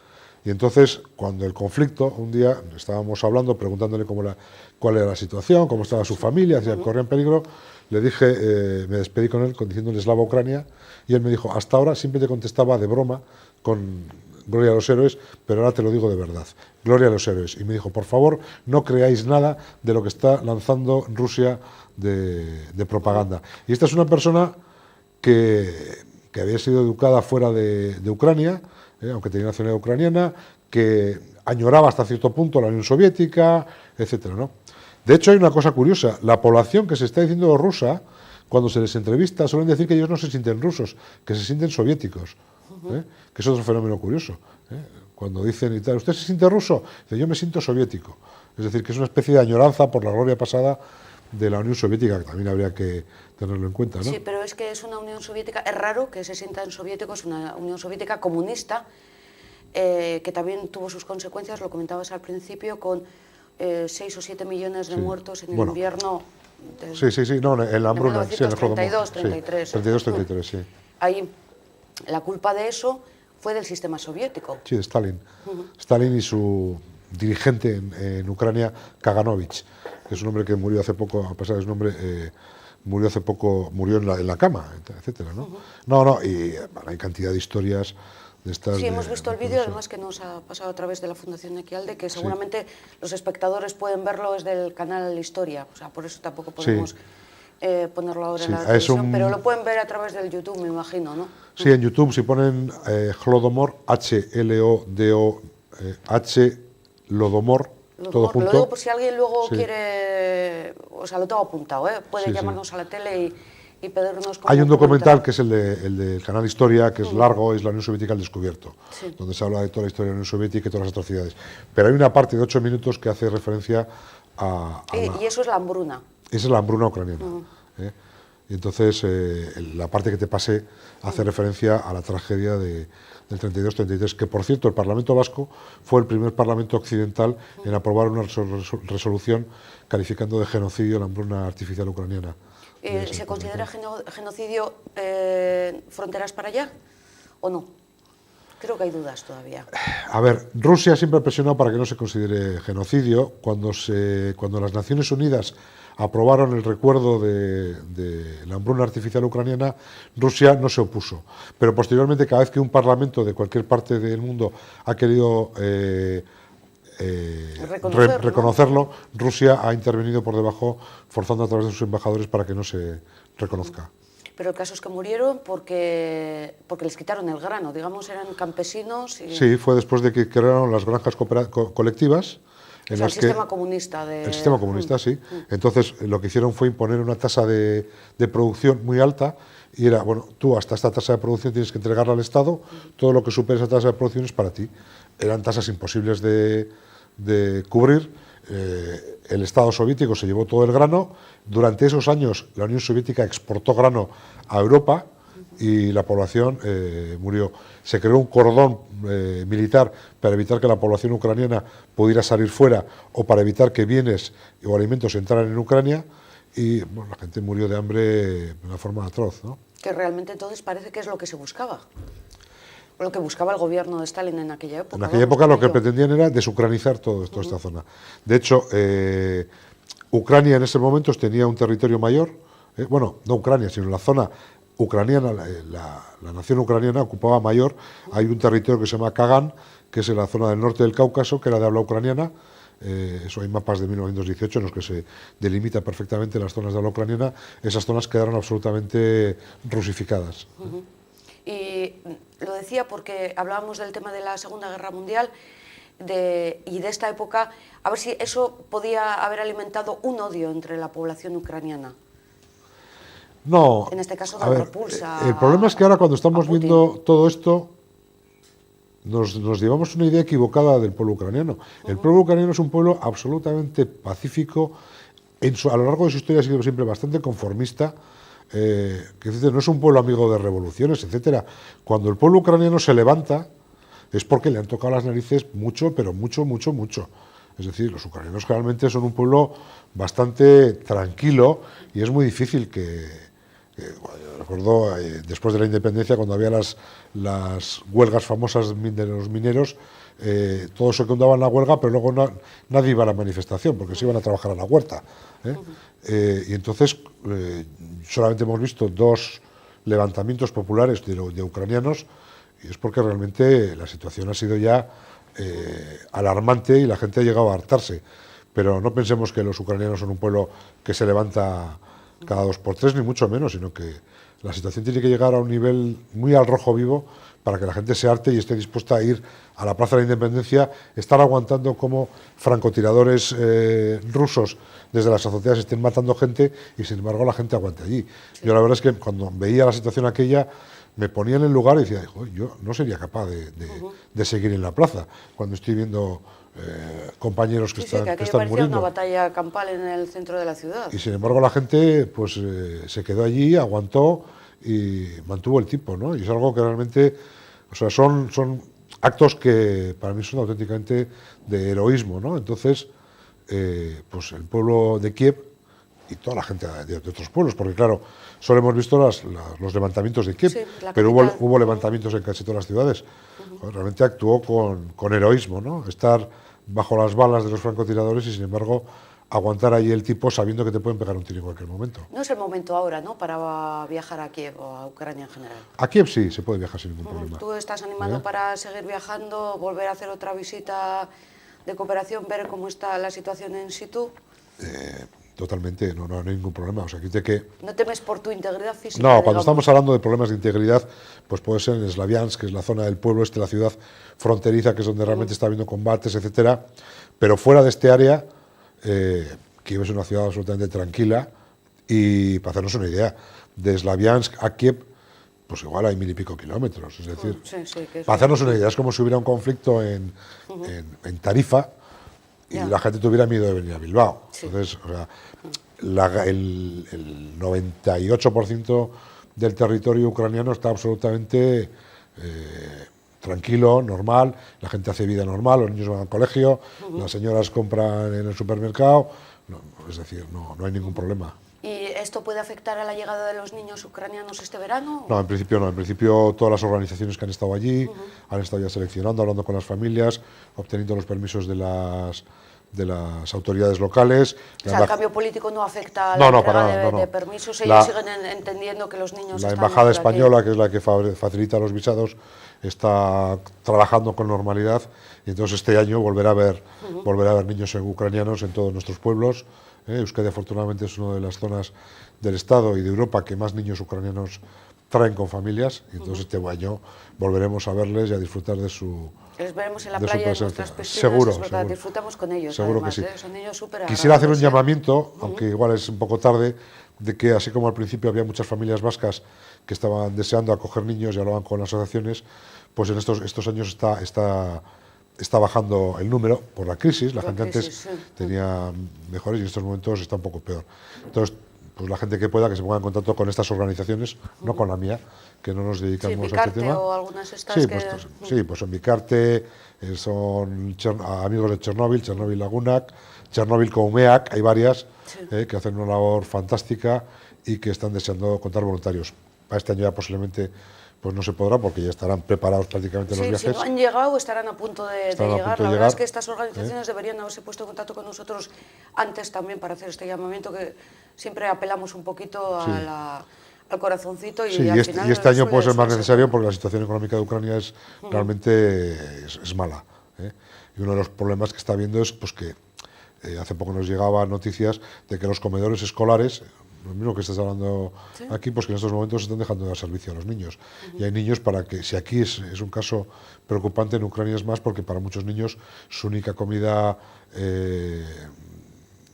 Y entonces, cuando el conflicto, un día estábamos hablando, preguntándole cuál era la situación, cómo estaba su familia, si corría en peligro, le dije, me despedí con él diciéndole Slava Ucrania, y él me dijo, hasta ahora siempre te contestaba de broma con Gloria a los héroes, pero ahora te lo digo de verdad, Gloria a los héroes. Y me dijo, por favor, no creáis nada de lo que está lanzando Rusia de propaganda. Y esta es una persona que había sido educada fuera de Ucrania, aunque tenía nacionalidad ucraniana, que añoraba hasta cierto punto la Unión Soviética, etcétera, ¿no? De hecho, hay una cosa curiosa, la población que se está diciendo rusa, cuando se les entrevista, suelen decir que ellos no se sienten rusos, que se sienten soviéticos, que es otro fenómeno curioso. Cuando dicen y tal, ¿usted se siente ruso? Dice, yo me siento soviético. Es decir, que es una especie de añoranza por la gloria pasada de la Unión Soviética, que también habría que tenerlo en cuenta, ¿no? Sí, pero es que es una Unión Soviética, es raro que se sientan soviéticos, una Unión Soviética comunista, que también tuvo sus consecuencias, lo comentabas al principio, con 6 o 7 millones de muertos en el invierno. En la hambruna, sí, en el 32, 33. 32-33, sí. Ahí, la culpa de eso fue del sistema soviético. Sí, de Stalin. Stalin y su dirigente en Ucrania, Kaganovich, que es un hombre que murió hace poco, a pesar de su nombre, murió en la cama, etcétera, ¿no? Y hay cantidad de historias de estas. Sí, hemos visto el vídeo, además que nos ha pasado a través de la Fundación Equialde, que seguramente los espectadores pueden verlo desde el canal Historia, o sea, por eso tampoco podemos ponerlo ahora en la televisión, pero lo pueden ver a través del YouTube, me imagino, ¿no? Sí, en YouTube, si ponen Holodomor, Lodomor, todo junto. Lo digo por si alguien luego quiere, o sea, lo tengo apuntado, puede llamarnos a la tele y pedirnos... Hay un documental que es el del canal Historia, que es largo, es la Unión Soviética al descubierto, donde se habla de toda la historia de la Unión Soviética y todas las atrocidades. Pero hay una parte de 8 minutos que hace referencia a y eso es la hambruna. Esa es la hambruna ucraniana. Y entonces la parte que te pasé hace referencia a la tragedia del 32-33, que por cierto el Parlamento Vasco fue el primer parlamento occidental en aprobar una resolución calificando de genocidio la hambruna artificial ucraniana. ¿Se considera genocidio fronteras para allá o no? Creo que hay dudas todavía. A ver, Rusia siempre ha presionado para que no se considere genocidio. Cuando las Naciones Unidas aprobaron el recuerdo de la hambruna artificial ucraniana, Rusia no se opuso. Pero posteriormente, cada vez que un parlamento de cualquier parte del mundo ha querido reconocerlo, Rusia ha intervenido por debajo, forzando a través de sus embajadores para que no se reconozca. Pero el caso es que murieron porque les quitaron el grano, digamos, eran campesinos. Sí, fue después de que crearon las granjas colectivas. O sea, el sistema comunista. El sistema comunista, sí. Entonces, lo que hicieron fue imponer una tasa de producción muy alta, y era, bueno, tú hasta esta tasa de producción tienes que entregarla al Estado, todo lo que supere esa tasa de producción es para ti. Eran tasas imposibles de cubrir. El Estado soviético se llevó todo el grano. Durante esos años la Unión Soviética exportó grano a Europa y la población murió. Se creó un cordón militar para evitar que la población ucraniana pudiera salir fuera, o para evitar que bienes o alimentos entraran en Ucrania, y bueno, la gente murió de hambre de una forma atroz, ¿no? Que realmente entonces parece que es lo que se buscaba. Lo que buscaba el gobierno de Stalin en aquella época. En aquella época lo que pretendían era desucranizar toda esta zona. De hecho, Ucrania en ese momento tenía un territorio mayor, bueno, no Ucrania, sino la zona ucraniana, la nación ucraniana ocupaba mayor. Hay un territorio que se llama Kagan, que es en la zona del norte del Cáucaso, que era de habla ucraniana. Eso hay mapas de 1918 en los que se delimita perfectamente las zonas de habla ucraniana. Esas zonas quedaron absolutamente rusificadas. Y lo decía porque hablábamos del tema de la Segunda Guerra Mundial y de esta época, a ver si eso podía haber alimentado un odio entre la población ucraniana. No. En este caso, la repulsa. El problema es que ahora, cuando estamos viendo todo esto, nos llevamos una idea equivocada del pueblo ucraniano. El pueblo ucraniano es un pueblo absolutamente pacífico. A lo largo de su historia ha sido siempre bastante conformista. Que no es un pueblo amigo de revoluciones, etcétera. Cuando el pueblo ucraniano se levanta es porque le han tocado las narices mucho, pero mucho, mucho, mucho. Es decir, los ucranianos realmente son un pueblo bastante tranquilo, y es muy difícil recuerdo después de la independencia, cuando había las huelgas famosas de los mineros, todos secundaban la huelga, pero luego nadie iba a la manifestación porque se iban a trabajar a la huerta. Y entonces solamente hemos visto 2 levantamientos populares de ucranianos, y es porque realmente la situación ha sido ya alarmante y la gente ha llegado a hartarse. Pero no pensemos que los ucranianos son un pueblo que se levanta cada 2 por 3, ni mucho menos, sino que la situación tiene que llegar a un nivel muy al rojo vivo para que la gente se harte y esté dispuesta a ir a la Plaza de la Independencia, estar aguantando como francotiradores rusos desde las azoteas estén matando gente, y sin embargo la gente aguante allí. Sí. Yo la verdad es que cuando veía la situación aquella, me ponía en el lugar y decía, yo no sería capaz de seguir en la plaza cuando estoy viendo compañeros que están muriendo. Parecía una batalla campal en el centro de la ciudad. Y sin embargo la gente pues se quedó allí, aguantó y mantuvo el tipo, ¿no? Y es algo que realmente, o sea, son actos que para mí son auténticamente de heroísmo, ¿no? Entonces, pues el pueblo de Kiev y toda la gente de otros pueblos, porque claro, solo hemos visto los levantamientos de Kiev, sí, pero hubo levantamientos en casi todas las ciudades. Realmente actuó con heroísmo, ¿no? Estar bajo las balas de los francotiradores y sin embargo aguantar ahí el tipo sabiendo que te pueden pegar un tiro en cualquier momento. No es el momento ahora, ¿no?, para viajar a Kiev o a Ucrania en general. A Kiev sí, se puede viajar sin ningún problema. ¿Tú estás animando para seguir viajando, volver a hacer otra visita de cooperación, ver cómo está la situación in situ? Totalmente, no hay ningún problema. O sea, que ¿No temes por tu integridad física? No, cuando estamos hablando de problemas de integridad, pues puede ser en Slaviansk, que es la zona del pueblo la ciudad fronteriza, que es donde realmente está habiendo combates, etcétera. Pero fuera de este área, Kiev es una ciudad absolutamente tranquila, y para hacernos una idea, de Slaviansk a Kiev, pues igual hay 1000 y pico kilómetros. Es decir, para hacernos una idea, es como si hubiera un conflicto en Tarifa, y la gente tuviera miedo de venir a Bilbao. Sí. Entonces, o sea, el 98% del territorio ucraniano está absolutamente tranquilo, normal, la gente hace vida normal, los niños van al colegio, las señoras compran en el supermercado, es decir, no hay ningún problema. ¿Y esto puede afectar a la llegada de los niños ucranianos este verano? No, en principio no. En principio todas las organizaciones que han estado allí han estado ya seleccionando, hablando con las familias, obteniendo los permisos de las autoridades locales. O sea, el cambio político no afecta a No, la no, entrega para nada, no. de permisos. Ellos siguen entendiendo que los niños La están embajada por aquí. española, que es la que facilita los visados, está trabajando con normalidad y entonces este año volverá a haber niños ucranianos en todos nuestros pueblos. Euskadi afortunadamente es una de las zonas del Estado y de Europa que más niños ucranianos traen con familias y entonces este año volveremos a verles y a disfrutar de su Les veremos en la de su playa, en presencia. nuestras piscinas, Seguro, es verdad, seguro. disfrutamos con ellos. Seguro Además, que sí. Son niños súper Quisiera hacer un agradables, llamamiento, aunque igual es un poco tarde, de que así como al principio había muchas familias vascas que estaban deseando acoger niños y hablaban con las asociaciones, pues en estos años está bajando el número por la crisis. La gente antes sí. tenía mejores y en estos momentos está un poco peor. Entonces, pues la gente que pueda que se ponga en contacto con estas organizaciones, no con la mía, que no nos dedicamos a este Bicarte tema. o algunas estas Sí, que... pues son Bicarte, son amigos de Chernóbil Lagunak, Chernóbil Koumeak, hay varias que hacen una labor fantástica y que están deseando contar voluntarios. Para este año ya posiblemente pues no se podrá porque ya estarán preparados prácticamente los viajes. Si no han llegado, estarán a punto de llegar. La verdad es que estas organizaciones deberían haberse puesto en contacto con nosotros antes también para hacer este llamamiento, que siempre apelamos un poquito al corazoncito y al final... Y este año puede ser más necesario porque la situación económica de Ucrania es realmente es mala. Y uno de los problemas que está habiendo es pues que hace poco nos llegaban noticias de que los comedores escolares, lo mismo que estás hablando aquí, pues que en estos momentos están dejando de dar servicio a los niños. Y hay niños para que, si aquí es un caso preocupante, en Ucrania es más porque para muchos niños su única comida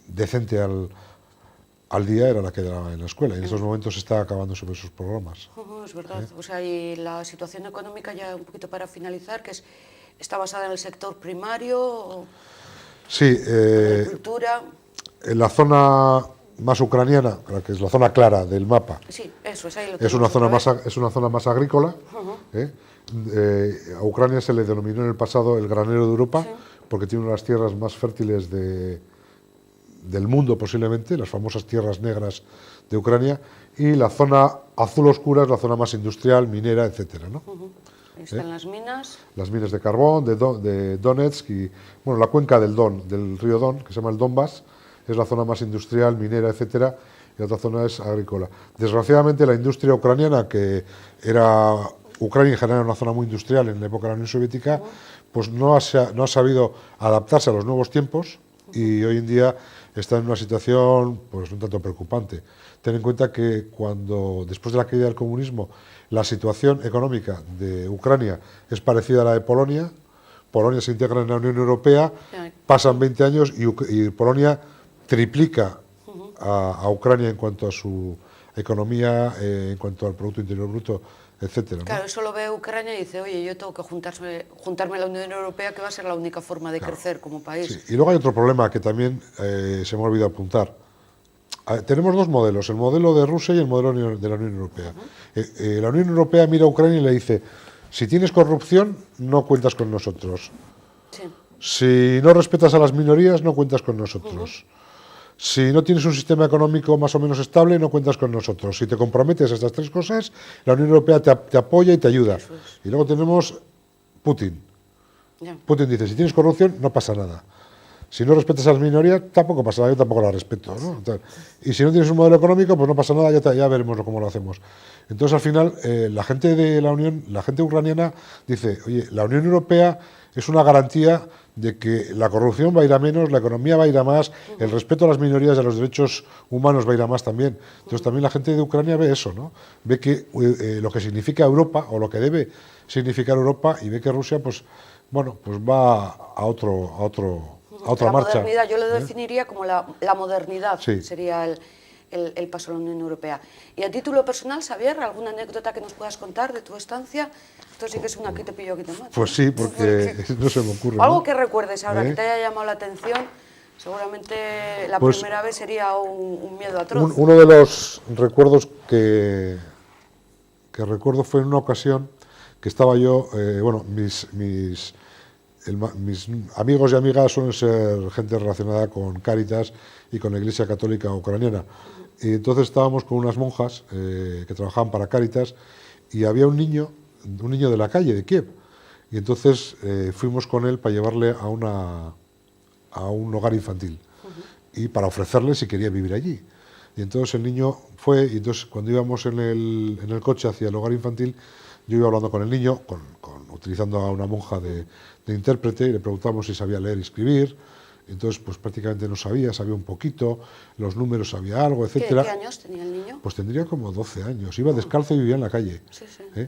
decente al día era la que daba en la escuela. Y en estos momentos se está acabando sobre esos programas. Es verdad. O sea, y la situación económica, ya un poquito para finalizar, que está basada en el sector primario, sí, agricultura... En la zona más ucraniana, que es la zona clara del mapa, sí, eso es, ahí lo es una zona más agrícola. A Ucrania se le denominó en el pasado el granero de Europa, porque tiene una de las tierras más fértiles del mundo posiblemente, las famosas tierras negras de Ucrania, y la zona azul oscura es la zona más industrial, minera, etcétera, ¿no? Están las minas. Las minas de carbón, de Donetsk y bueno, la cuenca del Don, del río Don, que se llama el Donbass, es la zona más industrial, minera, etcétera, y la otra zona es agrícola. Desgraciadamente la industria ucraniana, que era Ucrania en general era una zona muy industrial en la época de la Unión Soviética, pues no ha sabido adaptarse a los nuevos tiempos y hoy en día está en una situación pues un tanto preocupante. Ten en cuenta que después de la caída del comunismo, la situación económica de Ucrania es parecida a la de Polonia. Polonia se integra en la Unión Europea, pasan 20 años y Polonia triplica a Ucrania en cuanto a su economía, en cuanto al Producto Interior Bruto, etcétera, ¿no? Claro, eso lo ve Ucrania y dice, oye, yo tengo que juntarme a la Unión Europea, que va a ser la única forma de crecer como país. Sí. Y luego hay otro problema que también se me ha olvidado apuntar. Tenemos dos modelos, el modelo de Rusia y el modelo de la Unión Europea. La Unión Europea mira a Ucrania y le dice, si tienes corrupción, no cuentas con nosotros. Sí. Si no respetas a las minorías, no cuentas con nosotros. Si no tienes un sistema económico más o menos estable, no cuentas con nosotros. Si te comprometes a estas tres cosas, la Unión Europea te apoya y te ayuda. Y luego tenemos Putin. Putin dice, si tienes corrupción, no pasa nada. Si no respetas a las minorías, tampoco pasa nada, yo tampoco la respeto, ¿no? Y si no tienes un modelo económico, pues no pasa nada, ya veremos cómo lo hacemos. Entonces, al final, la gente de la Unión, la gente ucraniana, dice, oye, la Unión Europea es una garantía de que la corrupción va a ir a menos, la economía va a ir a más, el respeto a las minorías y a los derechos humanos va a ir a más también. Entonces también la gente de Ucrania ve eso, ¿no? Ve que lo que significa Europa, o lo que debe significar Europa, y ve que Rusia, pues, bueno, pues va a otra marcha. Modernidad, yo lo definiría como la modernidad, sí. Sería el paso a la Unión Europea. Y a título personal, Xavier, ¿alguna anécdota que nos puedas contar de tu estancia? Esto sí que es una aquí te pillo, aquí te mato. Pues sí, porque no se me ocurre. Algo ¿no? que recuerdes ahora, que te haya llamado la atención, seguramente la primera vez sería un miedo atroz. Uno de los recuerdos que recuerdo fue en una ocasión que estaba yo, bueno, mis mis amigos y amigas suelen ser gente relacionada con Cáritas y con la Iglesia Católica Ucraniana. Y entonces estábamos con unas monjas que trabajaban para Cáritas y había un niño de la calle, de Kiev. Y entonces fuimos con él para llevarle a un hogar infantil y para ofrecerle si quería vivir allí. Y entonces el niño fue, y entonces cuando íbamos en el coche hacia el hogar infantil, yo iba hablando con el niño, utilizando a una monja de intérprete, y le preguntamos si sabía leer y escribir. Entonces, pues prácticamente no sabía un poquito, los números sabía algo, etcétera. ¿Qué años tenía el niño? Pues tendría como 12 años, iba descalzo y vivía en la calle. Sí, sí.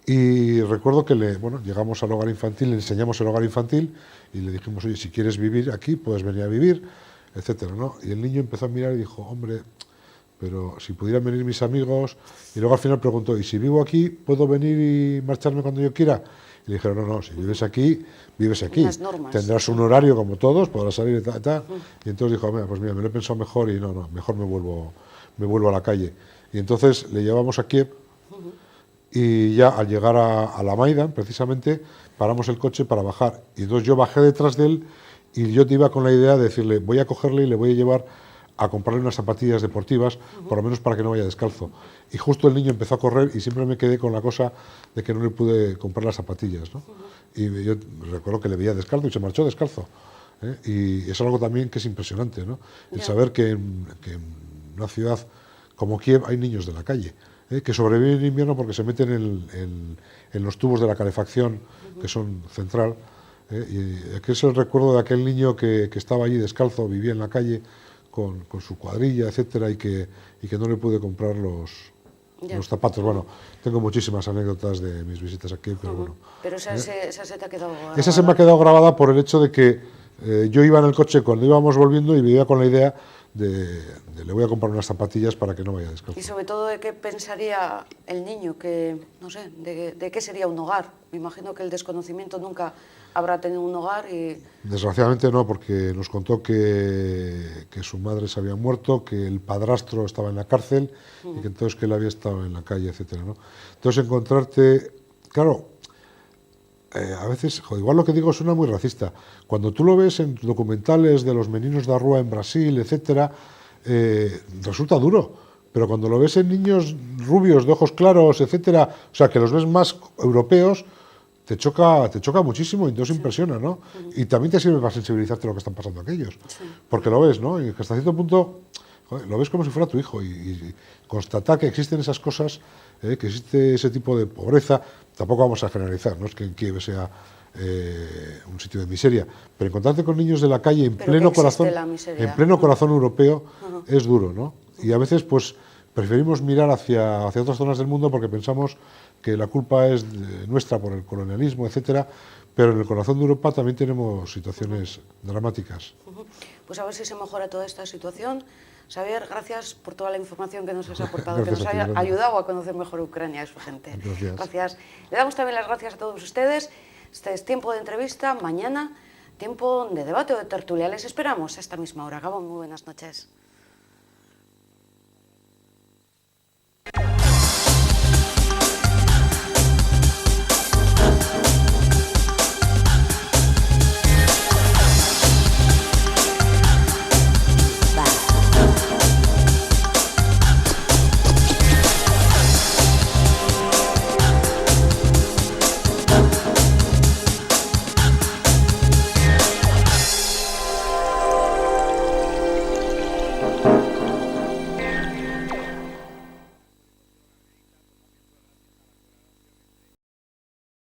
Y recuerdo que llegamos al hogar infantil, le enseñamos el hogar infantil y le dijimos, oye, si quieres vivir aquí, puedes venir a vivir, etcétera, ¿no? Y el niño empezó a mirar y dijo, hombre, pero si pudieran venir mis amigos. Y luego al final preguntó, ¿y si vivo aquí, puedo venir y marcharme cuando yo quiera? Y le dijeron, no, si vives aquí, vives aquí. Tendrás un horario como todos, podrás salir y tal. Y entonces dijo, pues mira, me lo he pensado mejor y no, mejor me vuelvo a la calle. Y entonces le llevamos a Kiev y ya al llegar a la Maidan, precisamente, paramos el coche para bajar. Y entonces yo bajé detrás de él y yo te iba con la idea de decirle, voy a cogerle y le voy a llevar a comprarle unas zapatillas deportivas, por lo menos para que no vaya descalzo. Y justo el niño empezó a correr y siempre me quedé con la cosa de que no le pude comprar las zapatillas, ¿no? Y yo recuerdo que le veía descalzo y se marchó descalzo. Y es algo también que es impresionante, ¿no? El saber que en una ciudad como Kiev hay niños de la calle, que sobreviven en invierno porque se meten en los tubos de la calefacción, que son central. Y que es el recuerdo de aquel niño que estaba allí descalzo, vivía en la calle, con su cuadrilla, etcétera, y que no le pude comprar los zapatos. Bueno, tengo muchísimas anécdotas de mis visitas aquí, pero bueno. Pero esa se te ha quedado grabada. Esa se me ha quedado grabada por el hecho de que yo iba en el coche cuando íbamos volviendo y vivía con la idea de le voy a comprar unas zapatillas para que no vaya descalzo. Y sobre todo, ¿de qué pensaría el niño? Que, no sé, de qué sería un hogar. Me imagino que el desconocimiento nunca habrá tenido un hogar y... Desgraciadamente no, porque nos contó que su madre se había muerto, que el padrastro estaba en la cárcel y que entonces que él había estado en la calle, etcétera, ¿no? Entonces encontrarte... Claro, a veces, igual lo que digo suena muy racista. Cuando tú lo ves en documentales de los meninos da rúa en Brasil, etcétera, resulta duro. Pero cuando lo ves en niños rubios, de ojos claros, etcétera, o sea, que los ves más europeos, te choca muchísimo y entonces impresiona, ¿no? Y también te sirve para sensibilizarte a lo que están pasando aquellos. Porque lo ves, ¿no? Y hasta cierto punto lo ves como si fuera tu hijo y constatar que existen esas cosas, que existe ese tipo de pobreza. Tampoco vamos a generalizar, no es que en Kiev sea un sitio de miseria, pero encontrarte con niños de la calle en pleno corazón europeo es duro, ¿no? Y a veces pues preferimos mirar hacia otras zonas del mundo porque pensamos que la culpa es nuestra por el colonialismo, etcétera, pero en el corazón de Europa también tenemos situaciones dramáticas. Pues a ver si se mejora toda esta situación. Xavier, gracias por toda la información que nos has aportado, que nos ha ayudado a conocer mejor Ucrania y su gente. Gracias. Le damos también las gracias a todos ustedes. Este es Tiempo de Entrevista. Mañana, tiempo de debate o de tertulia. Les esperamos a esta misma hora. Gabón, muy buenas noches.